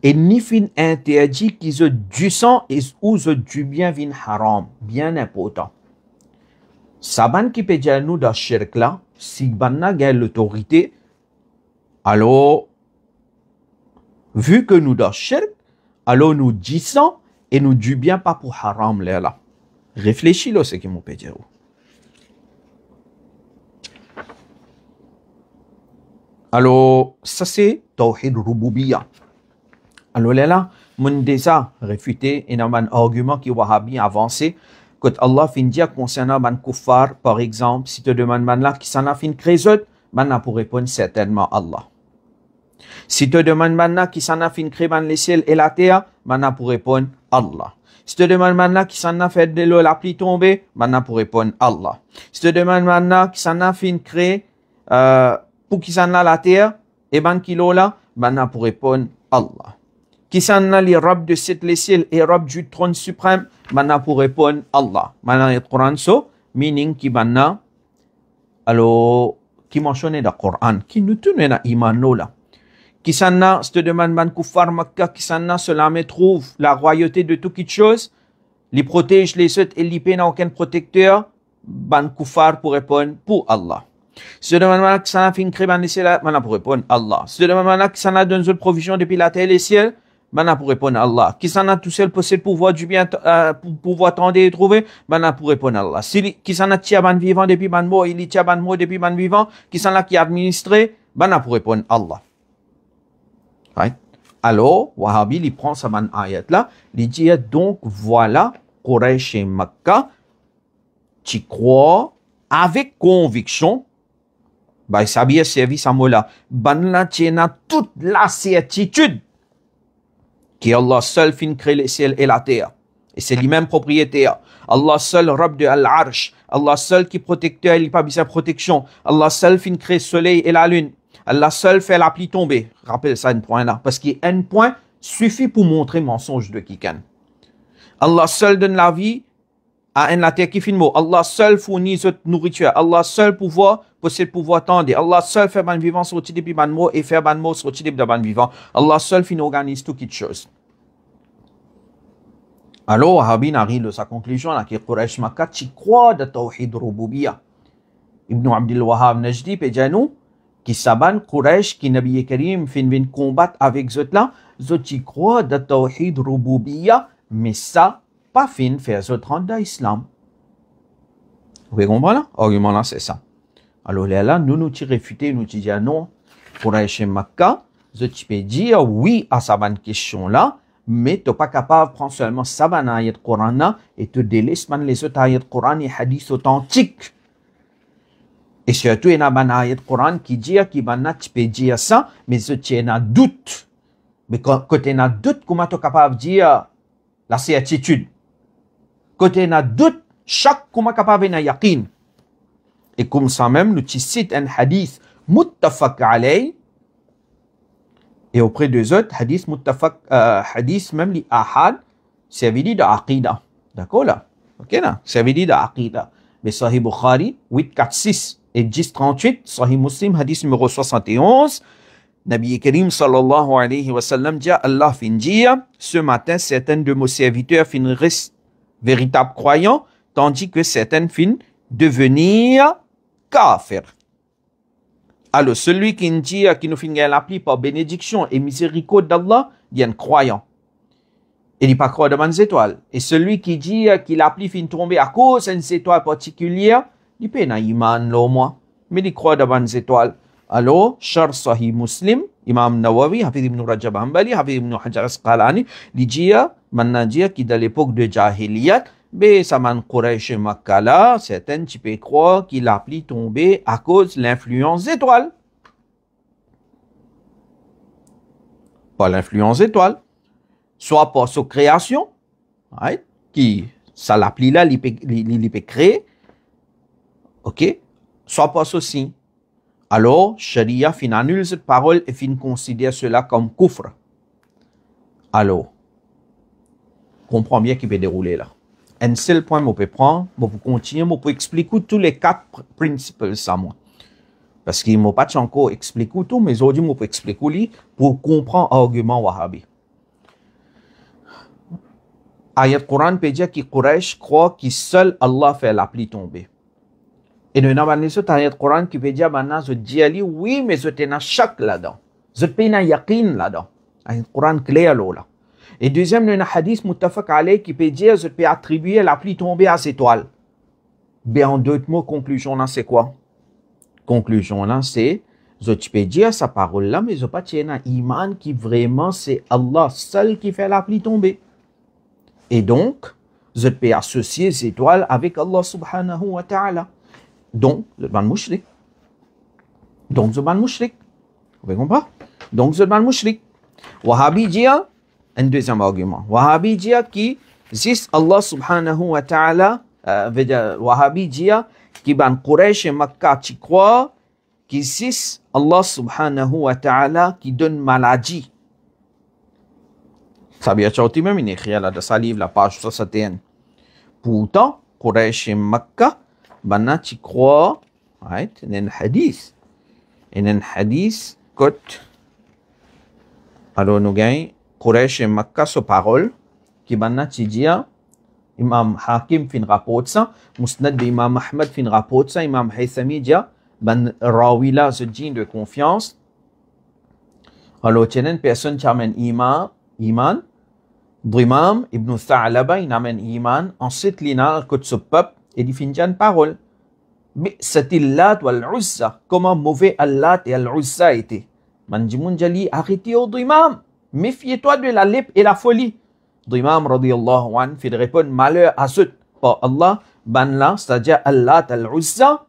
Et ni fin interdit qu'ils se du sang et ou se du bien vin haram. Bien important. Saban qui peut dire nous dans shirk là, si banna gagne l'autorité, alors, vu que nous dans shirk, alors nous disons et nous du bien pas pour haram là. Réfléchis là, ce qui m'ont peut dire. Alors, ça c'est Tawhid Rububiyya. Alors là, mon déjà réfuté et dans un argument qui va bien avancer, quand Allah fin dire concernant man kuffar, par exemple, si tu demandes man là qui s'en a fin créé, man a pour répondre certainement Allah. Si tu demandes man qui s'en a fin créé les ciels et la terre, man a pour répondre Allah. Si tu demandes man qui s'en a fait de l'eau la pluie tomber, man a pour répondre Allah. Si tu demandes man qui s'en a fin créé pour qui s'en a la terre et ban qui l'eau là, man a pour répondre Allah. Qui s'en a les robes de les ciels et robes du trône suprême, man a pour répondre Allah. Man a le Coran so, meaning qui man a, alors, qui mentionne dans le Coran, qui nous tourne dans l'iman là. Qui s'en a, si tu demandes man kuffar Makkah, qui s'en a, cela me trouve la royauté de toute chose, les protège les autres et les paie n'a aucun protecteur, ban kuffar pour répondre pour Allah. Si tu demandes man qui s'en a fait une crée ban les ciels, man a pour répondre Allah. Si tu demandes man qui s'en a donné une provision depuis la terre et les ciels, man a pour répondre Allah. Qui s'en a tout seul possède pouvoir du bien, pouvoir tendre et trouver, man a pour répondre Allah. Qui s'en a tia ban vivant depuis ban mort, il tia ban mort depuis ban vivant, qui s'en a qui administré, man a pour répondre Allah. Right? Alors, Wahhabi, il prend sa man ayat là, il dit donc voilà, Quraysh et Makkah, tu crois avec conviction, bah, ça bien servi ça mot là, ban là, tu as toute la certitude qui Allah seul fin crée les ciels et la terre. Et c'est lui-même propriétaire. Allah seul, Rabb de Al-Arsh. Allah seul qui protecteur, il n'y a pas besoin de protection. Allah seul fin crée le soleil et la lune. Allah seul fait la pluie tomber. Rappelle ça, un point là. Parce qu'un point suffit pour montrer mensonge de Kikan. Allah seul donne la vie à la terre qui fait mot. Allah seul fournit cette nourriture. Allah seul possède pouvoir tendre. Allah seul fait ban vivant sortir depuis ban mot et fait ban mot sortir depuis ban vivant. Allah seul fin organise toutes les choses. Alors, Wahhabi arrive à sa conclusion là que Quraysh Makkah tu crois de Tawhid Rububiyya. Ibn Abdul Wahhab Najdi pe janou qui saban Quraysh qui Nabi Karim fin vin combattre avec zot là, zot tu crois de Tawhid Rububiyya, mais ça pas fin faire zot rendre d'Islam. Vous pouvez comprendre là? Argument là c'est ça. Alors là nous nous réfuter, nous disons non, Quraysh et Makkah, tu peux dire oui à sa bonne question là, mais tu n'es pas capable de prendre seulement sa bonne ayat Coran et te délaisser les autres ayat Coran et hadiths authentiques. Et surtout, il y a une ayat Coran qui dit que tu peux dire ça, mais tu as un doute. Mais quand tu as un doute, comment tu es capable de dire la certitude? Quand tu as un doute, chaque comment capable de yaqin. Et comme ça même, nous citons un hadith muttafaq alayh. Et auprès des autres, hadith muttafaq, hadith même li ahad, ça veut dire de aqida. D'accord là? Ok là? Ça veut dire de aqida. Mais Sahih Bukhari, 846 et 1038, Sahih Muslim, hadith numéro 71, Nabi Karim sallallahu alayhi wa sallam dit Allah fin dire, ce matin, certains de mes serviteurs fin restent véritables croyants, tandis que certains fin devenir kafir. Alors, celui qui dit qui nous finit l'appli par bénédiction et miséricorde d'Allah, il est un croyant. Il n'est pas croyant devant les étoiles. Et celui qui dit qu'il l'appli fin tomber à cause d'une étoile particulière, il peut pas iman au moins, mais il croit devant les étoiles. Alors, Shar Sahih Muslim, Imam Nawawi, Hafiz ibn Rajab Hanbali, Hafiz ibn Hajar Asqalani, il dit maintenant dire qu'il dans l'époque de Jahiliyat, mais ça man Quraysh et Makkah là, certains tu peux croire qu'il a pris tomber à cause de l'influence des étoiles. Pas l'influence des étoiles, soit par sa création, right? Qui ça l'appli là, il peut créer, ok, soit par ceci. Alors, Sharia fin annule cette parole et fin considère cela comme kufr. Alors, comprends bien qu'il peut dérouler là. Un seul point, je peux prendre, je peux continuer, je peux expliquer tous les 4 principes, ça, moi. Parce qu'il ne m'a pas encore expliqué tout, mais aujourd'hui, je peux expliquer pour comprendre l'argument wahhabi. Ayat Quran peut dire que Quraysh croit que seul Allah fait la pluie tomber. Et nous avons une ayat Quran qui peut dire maintenant, je dis oui, mais je t'ai chaque là-dedans. Je t'ai un yaqin là-dedans. Ayat Quran clair là. Et deuxième, nous avons un hadith muttafaq alayh qui peut dire je peux attribuer la pluie tombée à ces étoiles. Ben, en d'autres mots, conclusion là, c'est quoi? Conclusion là, c'est je peux dire sa parole là, mais je pas tiens un iman qui vraiment c'est Allah seul qui fait la pluie tomber. Et donc, je peux associer ces étoiles avec Allah subhanahu wa ta'ala. Donc, je suis mouchrik. Donc, je suis mouchrik. Vous comprenez? Donc, je suis mouchrik. Wahhabi dit un deuxième argument. Wahhabi dit qui zis Allah subhanahu wa ta'ala, Wahhabi dit qui ban Quraysh et Makkah tu crois qui zis Allah subhanahu wa ta'ala qui donne maladie. Ça vient de même une écrire là de sa livre, la page 61. Pourtant, Quraysh et Makkah, maintenant tu crois, right, il y a un hadith. Il y a un hadith, côte. Alors, nous gagnons Quraysh et Makkah, ce parole, qui maintenant tu dis, Imam Hakim fin rapporte ça, Musnad d'Imam Ahmad fin rapporte ça, Imam Haythami dit, ben Rawila, ce djinn de confiance. Alors, tu as une personne qui amène iman, Dhimam ibn Tha'laba, il amène iman, ensuite il a un ce peuple, et il finit une parole. Mais c'était Lat ou Al-Uzza, comment mauvais Allah et Al-Uzza étaient. Manjimoun Jali, arrêtez au Dhimam, méfiez-toi de la lèpre et la folie. Dhimam, radiyallahu anhu, fait répondre malheur à ceux par Allah, ban là, c'est-à-dire Allah et Al-Uzza.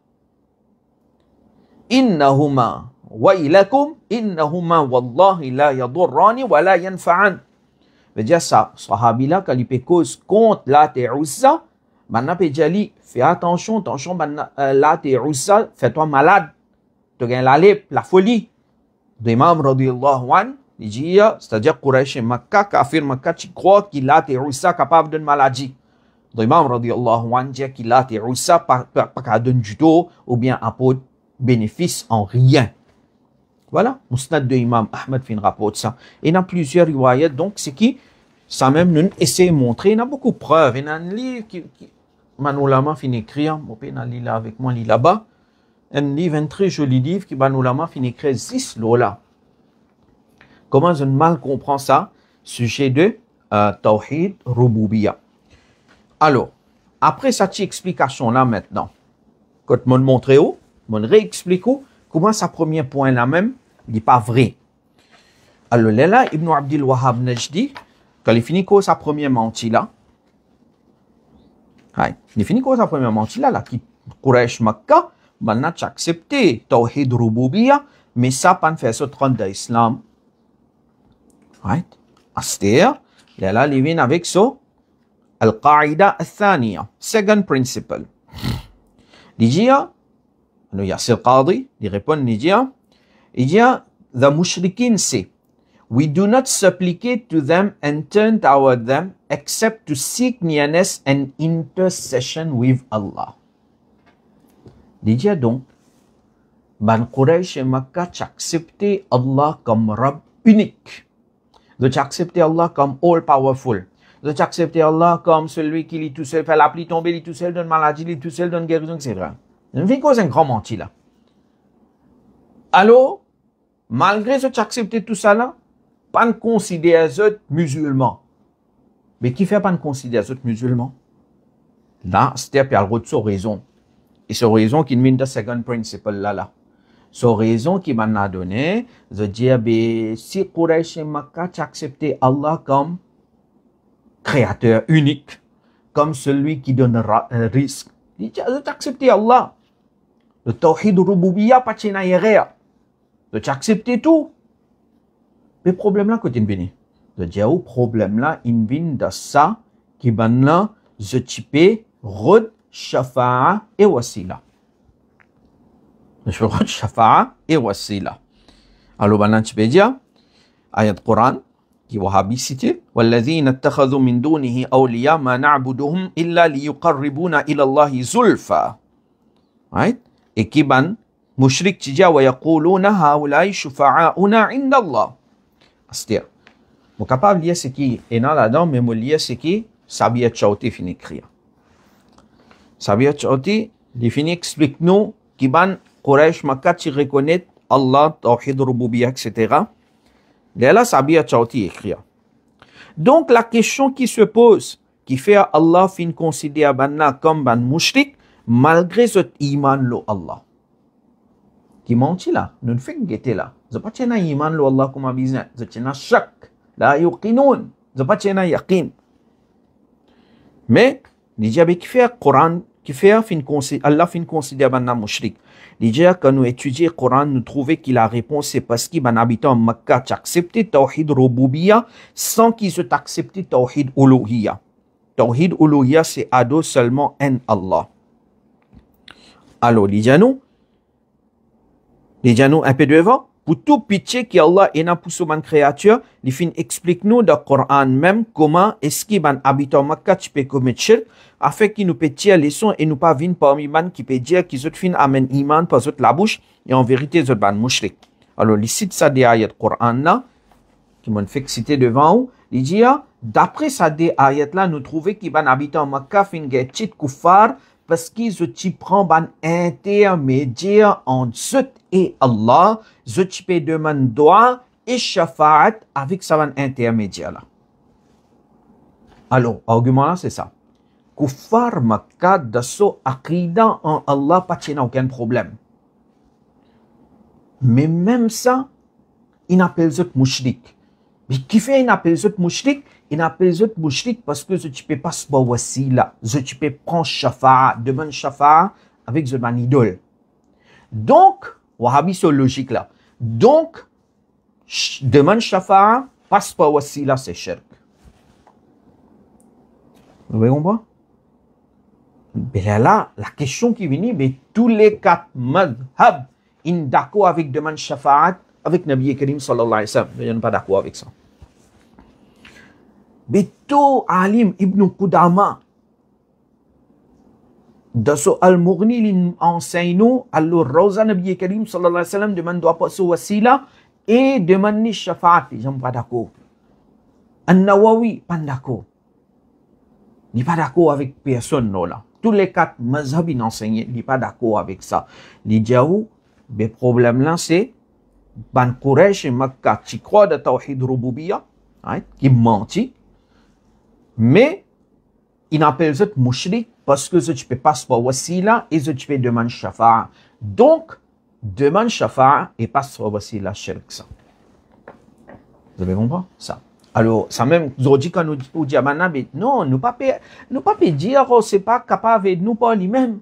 Innahuma wa ilakum, innahuma wallahi la yadurrani wa la yanfa'an. Veut dire ça, sahabi là, quand il peut cause contre Lat et Uzza, maintenant peut dire fais attention, Lat et Uzza, fais-toi malade. Tu gagnes la lèpre, la folie. D'Imam radiyallahu anhu, il dit, c'est-à-dire Quraysh et Makkah, kafir Makkah, tu crois qu'il Lat et Uzza capable d'une maladie. D'Imam radiyallahu anhu dit qu'il Lat et Uzza pas qu'à donner du tout ou bien apporte bénéfice en rien. Voilà, Musnad de Imam Ahmad fin rapporte ça. Et il y a plusieurs riwayats, donc c'est qui, ça même nous essaie de montrer, il y a beaucoup de preuves. Il y a un livre qui Manoulama fin écrire, mon père lit là avec moi, lit là-bas. Un livre, un très joli livre qui Manoulama fin écrire 6 lola. Comment je mal comprends ça? Sujet de Tawhid Rububiya. Alors, après cette explication là maintenant, quand je montre où, je réexplique où, comment ça premier point là même, Il n'est pas vrai. Alors là, Ibn Abdul Wahhab Najdi, quand il finit sa première menti là, il finit sa première menti là, qui Quraysh Makkah, maintenant tu accepté Tawhid Rububiyya, mais ça pas fait ce 30 d'Islam. Right? C'est-à-dire, là, il vient avec ça, Al-Qaïda al-Thaniya, second principle. Il dit, il y a Sir Qadi, il répond, il dit, the mushrikin say, we do not supplicate to them and turn toward them except to seek nearness and intercession with Allah. Il dit donc, Ban Quraysh et Makkah accepté Allah comme Rabb unique. De accepter Allah comme all-powerful. De accepter Allah comme celui qui lit tout seul, fait la pluie tomber, lit tout seul, donne maladie, lit tout seul, donne guérison, etc. Je ne cause un grand menti là. Alors, malgré ce accepter tout ça là, pas de considérer les autres musulmans. Mais qui fait pas de considérer les autres musulmans? Là, c'était puis il y a raison. Et c'est raison qui mène de second principle là. C'est raison qui m'a donné, de dire, si Quraysh et Makkah accepté Allah comme créateur unique, comme celui qui donne un risque, il dit, de accepter Allah. Le Tawhid Rububiyya, pas de rien. De accepter tout. Mais le problème là, côté béni. De dire, le problème là, il vient de ça, qui maintenant, je type, Rod, Shafa'a et Wasila. Le Shafa'a et Wasila. Alors, maintenant, tu peux dire, ayat Quran, qui Wahhabi cité, وَالَّذِينَ اتَّخَذُوا مِن دُونِهِ أَوْلِيَاءَ مَا نَعْبُدُهُمْ إِلَّا لِيُقَرِّبُونَ إِلَى اللَّهِ زُلْفَى. Right? Et qui ban, mushrik tu dis, وَيَقُولُونَ هَؤُلَاءِ شُفَعَاؤُنَا عِنْدَ اللَّهِ. C'est-à-dire, je suis capable de lire ce qui est là-dedans, mais je lire ce qui Sabiyat Chauti finit écrire. Sabiyat Chauti, il finit explique-nous qui ban Quraysh Makkah qui reconnaît Allah, Tawhid Rububiyya, etc. Là, Sabiyat Chauti écrit. Donc, la question qui se pose, qui fait Allah fin considérer banna comme ban mushrik, malgré ce iman lo Allah. Qui menti là, nous ne faisons pas là. Je pas tiens iman lo Allah comme business, je tiens shak, la yuqinun, je pas tiens yaqin. Mais, il dit qui fait Coran, qui fait Allah fin considérer banna mushrik. Il dit quand nous étudions le Coran, nous trouvons que la réponse c'est parce qu'il y a un habitant de Makkah qui a accepté Tawhid Rububiyya sans qu'ils aient accepté Tawhid Uluhiyya. Tawhid Uluhiyya c'est ado seulement en Allah. Alors, il dit nous un peu devant, pour tout pitié qu'Allah ait pour ce créature, il fin explique-nous dans le Coran même comment est-ce qu'il y a un habitant de Makkah qui peut commettre shirk, afin qu'il nous peut tirer les sons et nous pas venir parmi man qui peut dire qu'ils ont fin amène iman par la bouche et en vérité ils ont ban mushrik. Alors, il cite ça des ayats Coran là, qui m'ont fait citer devant vous, il dit, d'après ça des ayats là, nous trouvons qu'il y a un habitant de Makkah fin gêtit kuffar parce qu'ils ont prend un intermédiaire entre eux et Allah, ils ont demandé doigt et shafa'at avec ça un intermédiaire là. Alors, argument là c'est ça. Kuffar Makkah de so aqida en Allah pas n'a aucun problème. Mais même ça, il appelle ça mushrik. Mais qui fait il appelle ça mushrik? Il appelle ça mushrik parce que tu peux pas se wasila, tu peux prendre shafa'a, demander shafa'a avec une idole. Donc, Wahhabi c'est logique là. Donc, demande shafa'a, passe pas wasila, c'est shirk. Vous voyez comprendre? Mais là, la question qui vient, mais tous les quatre madhab, ils sont d'accord avec demande shafa'at avec Nabi Karim sallallahu alayhi wa sallam. Ils ne sont pas d'accord avec ça. Mais tout alim Ibn Qudama, dans ce Al-Mughni, il enseigne nous, alors Rawza Nabi Karim sallallahu alayhi wa sallam demande doit passer wasila et demande shafa'at. Ils ne sont pas d'accord. An-Nawawi, pas d'accord. Il n'est pas d'accord avec personne là. Tous les quatre mazhab ils enseignent, il n'est pas d'accord avec ça. Il dit le problème là c'est Ban Quraysh et Makkah qui croient de Tawhid Rububiyya, qui mentit, mais ils appellent ça mushrik parce que tu peux passer par wasila et tu peux demander shafa'a. Donc, demande shafa'a et passe sur aussi la shirk ça. Vous avez compris ça? Alors, ça même, aujourd'hui, quand nous disons, non, nous pas dire, oh, c'est pas capable de nous par lui-même.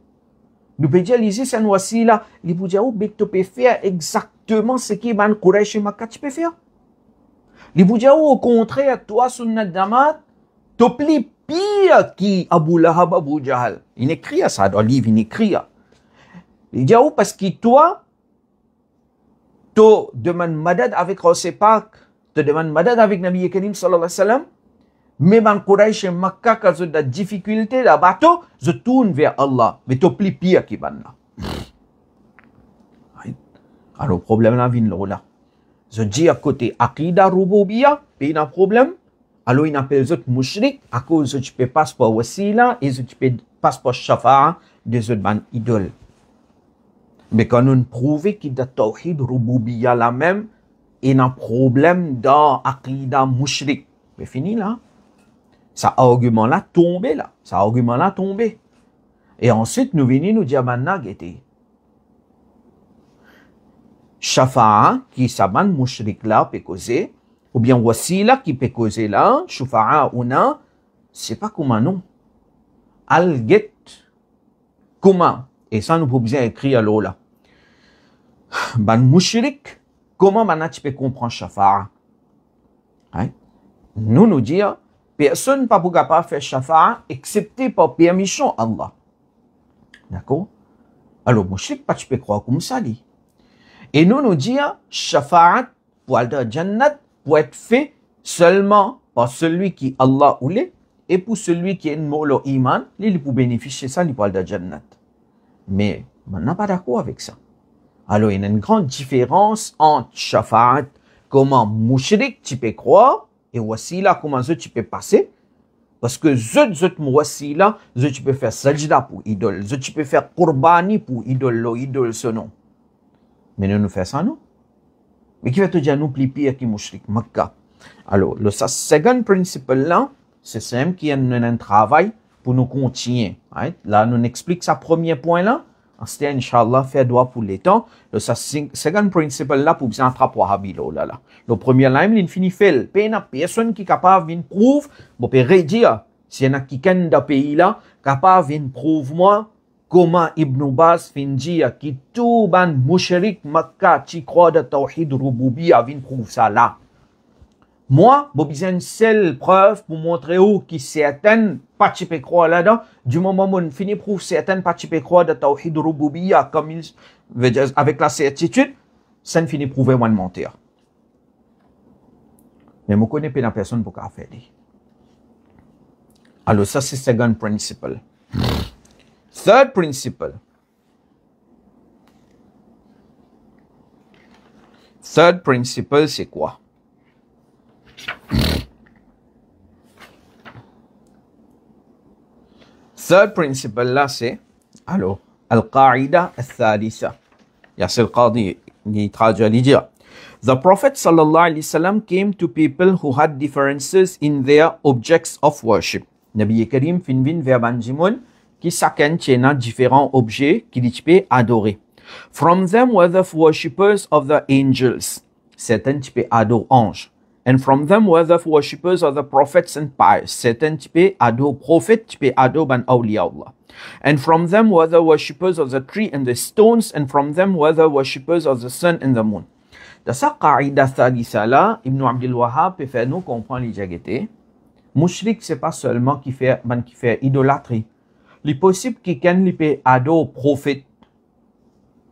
Nous pouvons dire, ici, c'est une wasila. Il peut dire, oh, tu peux faire exactement ce qui est Quraysh et Makkah, tu peux faire. Il peut dire, oh, au contraire, toi, sunnat damat, tu plus pire qui Abu Lahab, Abu Jahal. Il écrit ça dans le livre, il écrit. Il dit, oh, parce que toi, tu demandes madad avec Rosepak, tu demandes madad avec Nabi Karim sallallahu alayhi wa sallam, mais dans Quraysh et Makkah, quand tu as des difficultés là-bas, tu tournes vers Allah, mais tu plus pire qui là. Alors, le problème là vient là. Je dis à côté, Aqida Rububiya, il y a un problème. Alors, il appelle les autres mushrik, à cause de tu peux passer par wasila et tu peux passer par shafa'a des autres idoles. Mais quand on prouve qu'il y a tawhid Rububiya la même, il y a un problème dans Aqida mushrik. C'est fini là. Ça argument là tombé là. Ça argument là tombé. Et ensuite, nous venons nous dire maintenant, shafa'a qui s'aban mushrik là peut causer, ou bien wasila qui peut causer là, shafa'a ou non, c'est pas comment non. Al-get, comment? Et ça nous pouvons bien écrire alors là. Ban mushrik, comment maintenant tu peux comprendre shafa'a? Hein? Nous dire, personne ne peut pas faire shafa'a excepté par permission Allah. D'accord? Alors, mushrik, pas tu peux croire comme ça dit. Et nous dire, shafa'at pour aller dans Jannat pour être fait seulement par celui qui Allah voulait et pour celui qui est molo iman, il peut bénéficier de ça, il peut aller dans Jannat. Mais, on n'est pas d'accord avec ça. Alors, il y a une grande différence entre shafa'at, comment mushrik tu peux croire, et wasila, comment tu peux passer. Parce que zot wasila, tu peux faire sajda pour idole, tu peux faire qurbani pour idole ce nom. Mais nous faisons ça, non? Mais qui va te dire, nous, plus pire qui mushrik, Makkah. Alors, le second principe là, c'est simple, qui est un travail pour nous continuer. Right? Là, nous explique ça, premier point là. C'était, Inch'Allah, faire droit pour les temps. Le second principe là, pour bien attraper Habilo là. Le premier là, il finit fait. Il y a personne qui est capable de prouver, bon, peut redire, s'il y en a qui est dans le pays là, capable de prouver moi, comment Ibn Baz fin dire que tout ban mushrik Makkah qui croit de tawhid rububiyya vient prouver ça là. Moi, j'ai besoin d'une seule preuve pour montrer où qui certaines pas tu peux croire là-dedans. Du moment où on finit prouve certaines pas tu peux croire de tawhid rububiyya comme il veut dire avec la certitude, ça ne finit prouver one mentir. Mais je connais pas la personne pour qu'elle faire. Alors ça c'est second principle. Third principle. Third principle, c'est quoi? Third principle, là, c'est, alors, Al-Qa'ida al-Thalitha. Yasir al-Qadi, il traduit, il dit, The Prophet sallallahu alayhi wa sallam came to people who had differences in their objects of worship. Nabi Karim finvin vers Banjimoun, qui chacun tient différents objets qu'il peut adorer. From them were the worshippers of the angels. Certains tu peux adorer anges. And from them were the worshippers of the prophets and pious. Certains tu peux adorer prophètes, tu peux adorer ban awliya Allah. And from them were the worshippers of the tree and the stones. And from them were the worshippers of the sun and the moon. Dans sa qaïda thalitha là, Ibn Abdul Wahhab peut faire nous comprendre les jagétés. Mushrik, c'est pas seulement qui fait idolâtrie. Il est possible que quelqu'un peut adorer prophète.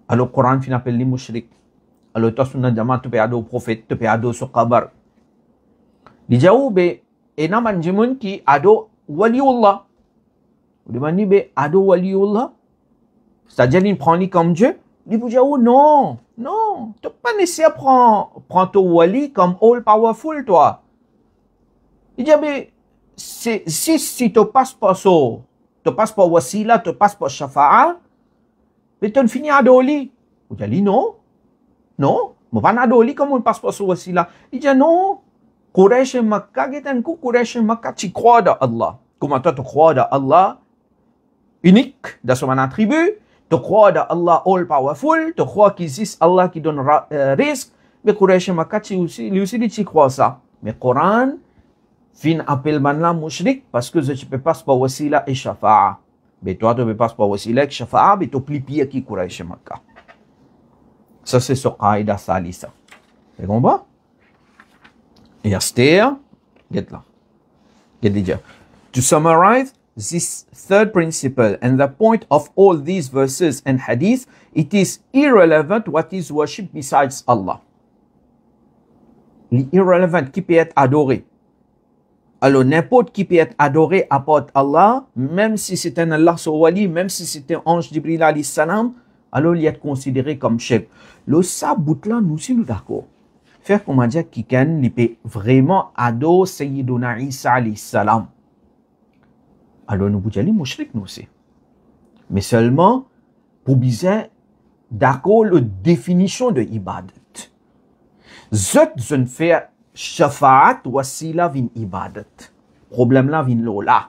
Alors, le Coran fin appelle les mushrik. Alors, toi, sunna jama, tu peux adorer prophète, tu peux adorer sur kabar. Il dit, oh, ben, et n'a pas de qui adore waliullah. Vous demandez, ben, adore waliullah. C'est-à-dire, il prend lui comme Dieu. Il dit, oh, non, non, tu n'as pas nécessairement prendre ton wali comme all powerful, toi. Il dit, ben, si tu passes pas ça, tu passes par wasila, tu passes par shafa'a, mais tu finis à adoli. Vous dites, non, non, je ne vais pas adoli comme on passe par ce wasila. Il dit, non, Quraysh et Makkah, Quraysh et Makkah, tu crois dans Allah. Comment toi tu crois dans Allah unique, dans son attribut, Tu crois dans Allah all powerful, tu crois qu'il existe Allah qui donne risque, mais Quraysh et Makkah, lui aussi, tu crois ça. Mais Coran, fin appelle maintenant mushrik parce que tu peux pas par wasila et shafa'a. Mais toi, tu ne peux pas par wasila et shafa'a, mais tu plus pire que Quraysh et Makkah. Ça, c'est sur Qaïda Salisa. Tu comprends? Et Astir, get là. Get déjà. To summarize this third principle and the point of all these verses and hadith, it is irrelevant what is worshipped besides Allah. L'irrelevant qui peut être adoré. Alors, n'importe qui peut être adoré à part Allah, même si c'est un Allah Sawali, même si c'est un ange Jibril alayhi salam, alors il est considéré comme shirk. Le sabout là, nous sommes d'accord. Faire comment dire quelqu'un qui peut vraiment adorer Sayyiduna Isa alayhi salam. Alors, nous pouvons dire mushrik nous aussi. Mais seulement, pour bien d'accord la définition de ibadat. Zot zon fait shafa'at wasila vin ibadat. Problème là vin lola.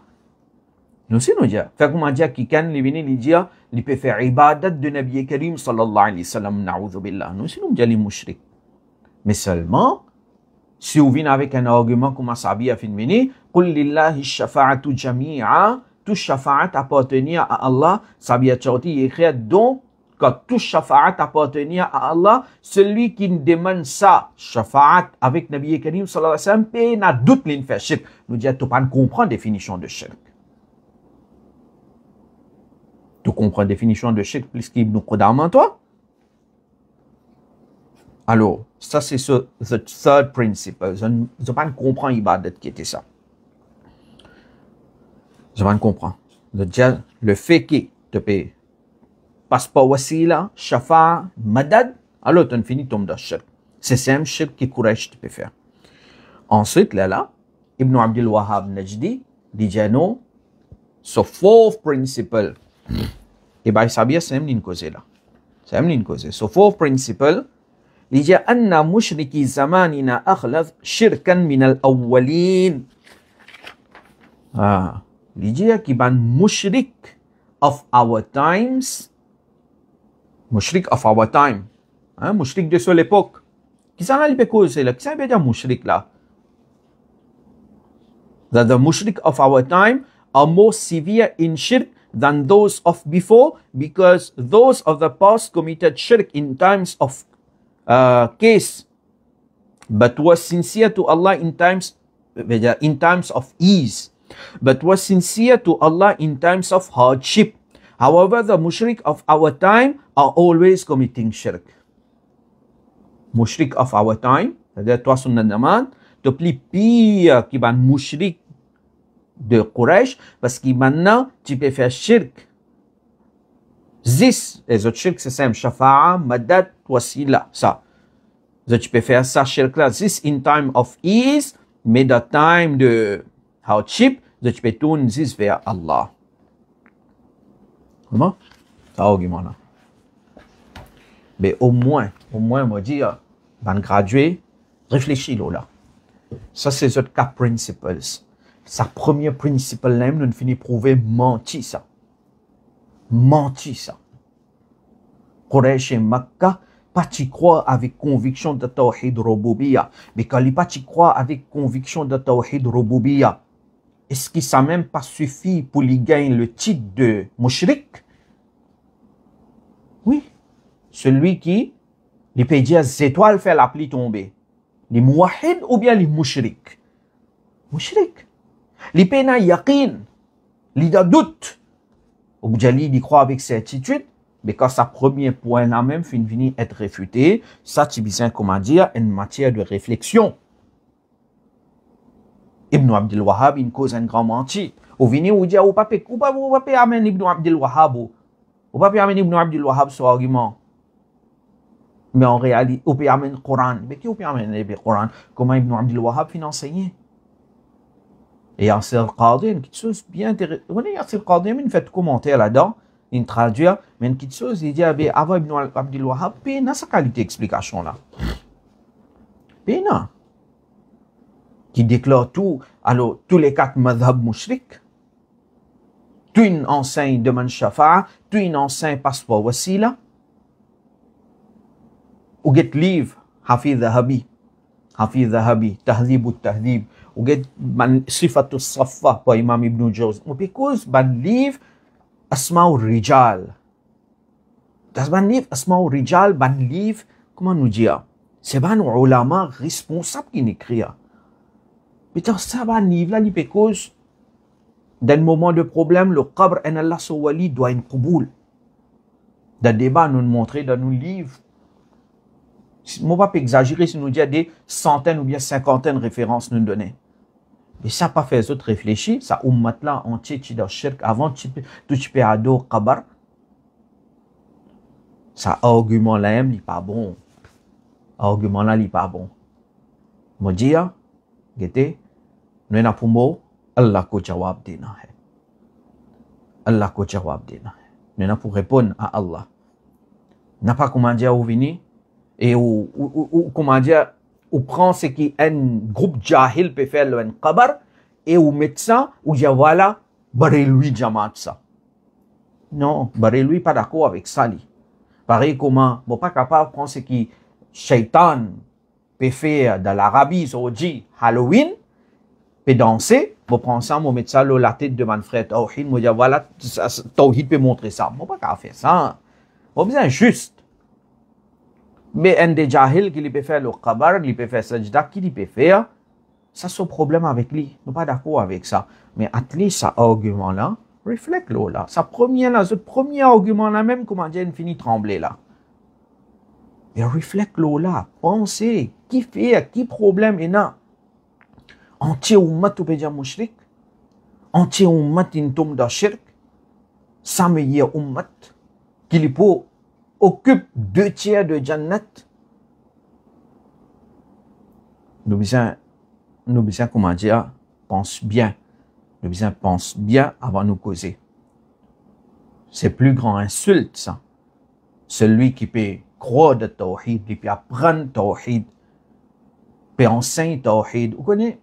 Nous aussi nous dire. Fait comment dire quelqu'un qui vient lui dire, il peut faire ibadat de Nabi Karim sallallahu alayhi wa sallam, na'udhu billah. Nous aussi nous dire les mushrik. Mais seulement, si vous venez avec un argument comme Sabi a fait venir, qul lillahi shafa'atu jami'a, tout shafa'at appartenir à Allah, Sabi a écrit donc, quand tout shafa'at appartenir à Allah, celui qui demande ça, shafa'at avec Nabi Karim sallallahu alayhi wa sallam, n'a doute l'in fait shirk. Nous disons, tu pas comprendre la définition de shirk. Tu comprends la définition de shirk plus qu'Ibn Qudama, toi? Alors, ça c'est the third principle. Je ne pas comprendre l'ibadat qui était ça. Je ne comprends. Le fait que tu peux passe par wasila, shafa, madad, alors tu finis tomber dans le shirk. C'est le même shirk que Quraysh tu peux faire. Ensuite, là, Ibn Abdul Wahhab Najdi dit non, ce fourth principle. Et bien, ça bien, c'est une cause là. C'est une cause. Ce fourth principle, il dit anna mushriki zamanina akhlad shirkan min al-awwalin. Il dit qu'il ban mushrik of our times. Mushrik of our time. Mushrik de son époque. Qui s'en a le cause là? Qui s'en veut dire mushrik là? That the mushrik of our time are more severe in shirk than those of before, because those of the past committed shirk in times of case, but was sincere to Allah in times of ease, but was sincere to Allah in times of hardship. However, the mushrik of our time are always committing shirk. Mushrik of our time, c'est-à-dire toi son demande, te plus pire qui ban mushrik de Quraysh, parce que maintenant, tu peux faire shirk. Zis, les autres shirk, c'est simple, shafa'a, madad, wasila, ça. Tu peux faire ça shirk là, zis in time of ease, mais dans time de hardship, tu peux tourner zis vers Allah. Comment? Ça argument là. Mais au moins, moi dire, ban gradué, réfléchis là. Ça, c'est les autres 4 principles. Sa première principe, nous finit prouver menti ça. Menti ça. Quraysh et Makkah, pas t'y croire avec conviction de Tawhid Rububiyya. Mais quand il pas t'y croire avec conviction de Tawhid Rububiyya, est-ce que ça même pas suffit pour lui gagner le titre de mushrik? Oui. Celui qui, les peut dire, les étoiles fait la pluie tomber. Les muwahid ou bien les mushrik? Mushrik. Les peut na yaqin. Les da doute. Ou bien il croit avec certitude. Mais quand sa premier point là même finit être réfuté, ça tu besoin comment dire une matière de réflexion. Ibn Abdul Wahhab il cause un grand menti. Ou vini ou dire ou pas amener Ibn Abdul Wahhab ou pas amener Ibn Abdul Wahhab sur argument. Mais en réalité, ou peut amener le Coran. Mais qui ou peut amener le Coran? Comment Ibn Abdul Wahhab finit enseigner? Et Yasir al-Qadi, une petite chose bien intéressante. Oui, Yasir al-Qadi, il fait commentaire là-dedans, il traduit, mais une petite chose, il dit, avant Ibn Abdul Wahhab, il y a sa qualité d'explication là. Il y a qui déclare tout, alors tous les 4 madhab mushrik. tu une enseigne demande shafa'a, tu une enseigne passeport wasila, ou get livre, Hafiz Zahabi, Tahdhib al-Tahdhib, ou get ban Sifatu Safa par Imam Ibn Jawzi. Because ban livre Asma'ul Rijal. Das ban livre Asma'ul Rijal, ban livre, comment nous dire? C'est ban ulama responsable qui n'écrit. Mais dans ça ban livre là, because dans le moment de problème, le qabr en Allah Sawali doit être qaboul. Dans le débat, nous montrer dans nos livres. Je ne vais pas exagérer si nous disons des centaines ou bien cinquantaines de références nous donner. Mais ça n'a pas fait les autres réfléchir. Ça, ummat là, entier, tu dois shirk avant, tu peux ado qabr. Ça, argument là, il n'est pas bon. Argument là, il n'est pas bon. Moi, dis, gete, nous n'avons pas mot. Allah ko jawab dina hai. Allah ko jawab dina hai. Nous n'avons pas répondre à Allah. N'a pas comment dire où venir et ou comment dire ou prend ce qui un groupe jahil peut faire le qabr et ou met ça ou dire voilà barre-lui jamaat ça. Non, barre-lui pas d'accord avec ça li. Pareil comment bon pas capable prendre ce qui shaitan peut faire dans l'Arabie Saoudite Halloween peut danser, moi prends ça, moi mettre ça la tête de mon frère Tawhid, moi dire voilà, Tawhid peut montrer ça. Moi pas qu'à faire ça. Moi besoin juste. Mais un des jahil qui peut faire le qabr, qui peut faire sajda, qui peut faire, ça c'est un problème avec lui. Nous pas d'accord avec ça. Mais at least ça argument là, reflète là. Sa première là, ce premier argument là même, comment dire, il finit trembler là. Et reflète là, pensez, qui fait, qui problème est là. Entier ummat ou pédia mushrik, entier ummat intum da shirk, ça me y est ummat, qui occupe 2/3 de Jannat. Nous besoin, comment dire, pense bien. Nous besoin pense bien avant de nous causer. C'est plus grand insulte, ça. Celui qui peut croire de Tawhid, qui peut apprendre Tawhid, peut enseigner Tawhid. Vous connaissez?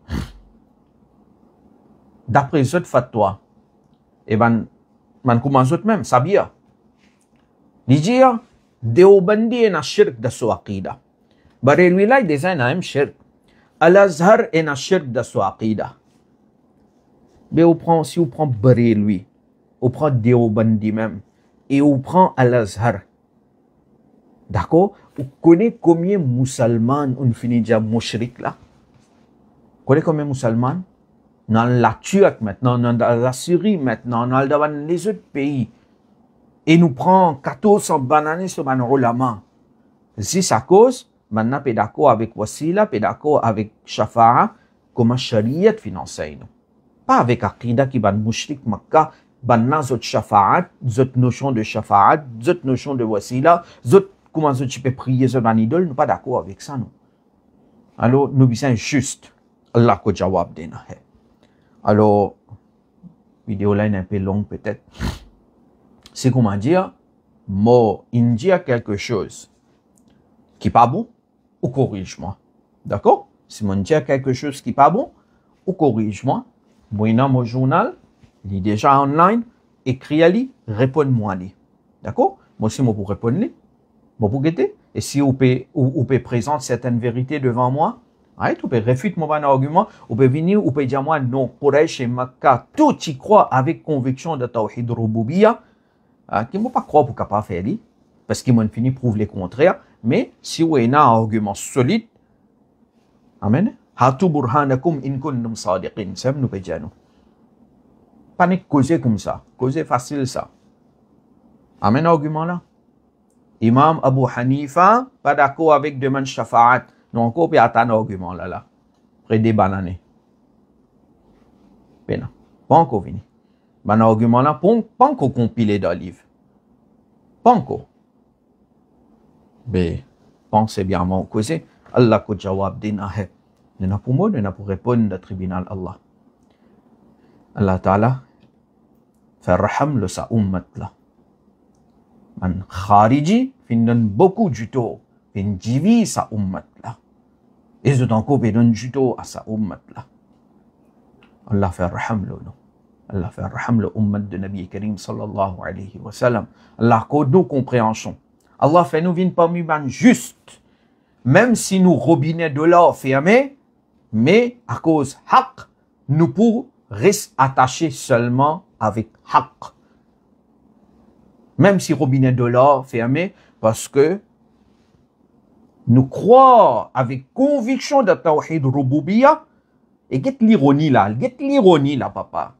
D'après cette fatwa, et man commence même, sabia. Dijia, Deobandi na shirk da su aqida. Barelwi lai design na shirk. Al-Azhar est na shirk da su aqida. Mais si on prend Barelwi, on prend Deobandi même, et on prend Al-Azhar. D'accord? Vous connaissez combien de musulmans ont fini déjà mushrik là? Vous connaissez combien de musulmans? Dans la Turquie maintenant, dans la Syrie maintenant, dans les autres pays. Et nous prenons 1400 bananes sur nos ulama. Si ça cause, maintenant, peut d'accord avec Wasila, peut d'accord avec Shafa'a, comme Shariat financière. Pas avec Aqida qui ban mushrik Makkah, ban zot Shafa'at, zot notion de Shafa'at, zot notion de Wasila, zot comment tu peux prier sur un idole, nous pas d'accord avec ça, nous. Alors, nous besoin juste. Allah ko jawab dena hai. Alors, vidéo là est un peu longue peut-être. C'est comment dire, moi, il dit quelque chose qui n'est pas bon, ou corrige-moi. D'accord? Si mon dit quelque chose qui n'est pas bon, ou corrige-moi. Moi, dans mon journal, il est déjà online, écris-le, réponds-moi. D'accord? Moi aussi, moi, pour répondre, moi, pour guetter. Et si vous pouvez présenter certaines vérités devant moi, vous pouvez réfuter mon argument, vous pouvez venir, vous pouvez dire moi, non, Quraysh et Makkah, tout y croit avec conviction de Tawhid Rububiyya, qui ne vont pas croire pour capable faire, parce qu'ils m'ont fini prouve le contraire. Mais si vous avez un argument solide, amen, hatu burhanakum in kuntum sadiqin, ça nous peut dire nous. Pas ne causer comme ça, causer facile ça. Amen, argument là. Imam Abu Hanifa, pas d'accord avec demande shafa'at. Non, encore peut attendre argument là. Près des bananes. Ben, pas encore fini. Ben, argument là, pas encore compilé dans le livre. Pas encore. Mais, pensez bien à mon causé. Allah ko jawab dina hai. Nous n'avons pas nous n'avons pas répondre au tribunal Allah. Allah Ta'ala, fait raham le sa ummat là. Man khariji, finnan beaucoup du tout. Fin jivi sa ummat là. Et je t'en coupe et donne du tout à sa ummat là. Allah fait raham le nous. Allah fait raham le ummat de Nabi Karim sallallahu alayhi wa sallam. Allah code nos compréhensions. Allah fait nous vivre parmi les justes. Même si nous robinets de l'or fermés, mais à cause haq, nous pour rester attachés seulement avec haq. Même si robinet de l'or fermé, parce que nous croyons avec conviction de Tawhid Rububiyya, et get l'ironie là, papa.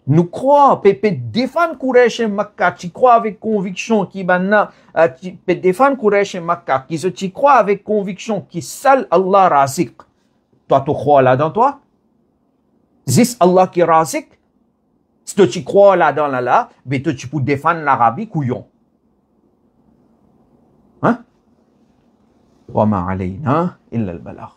Nous croyons, peut défendre Quraysh et Makkah, tu crois avec conviction qui banna, tu peux défendre Quraysh et Makkah, qui se tu crois avec conviction qui seul Allah razik. Toi, tu crois là dans toi? Zis Allah qui razik? Si tu crois là dans là, mais tu peux défendre l'Arabie couillon. Hein? Wa ma alayna illa al-balagh.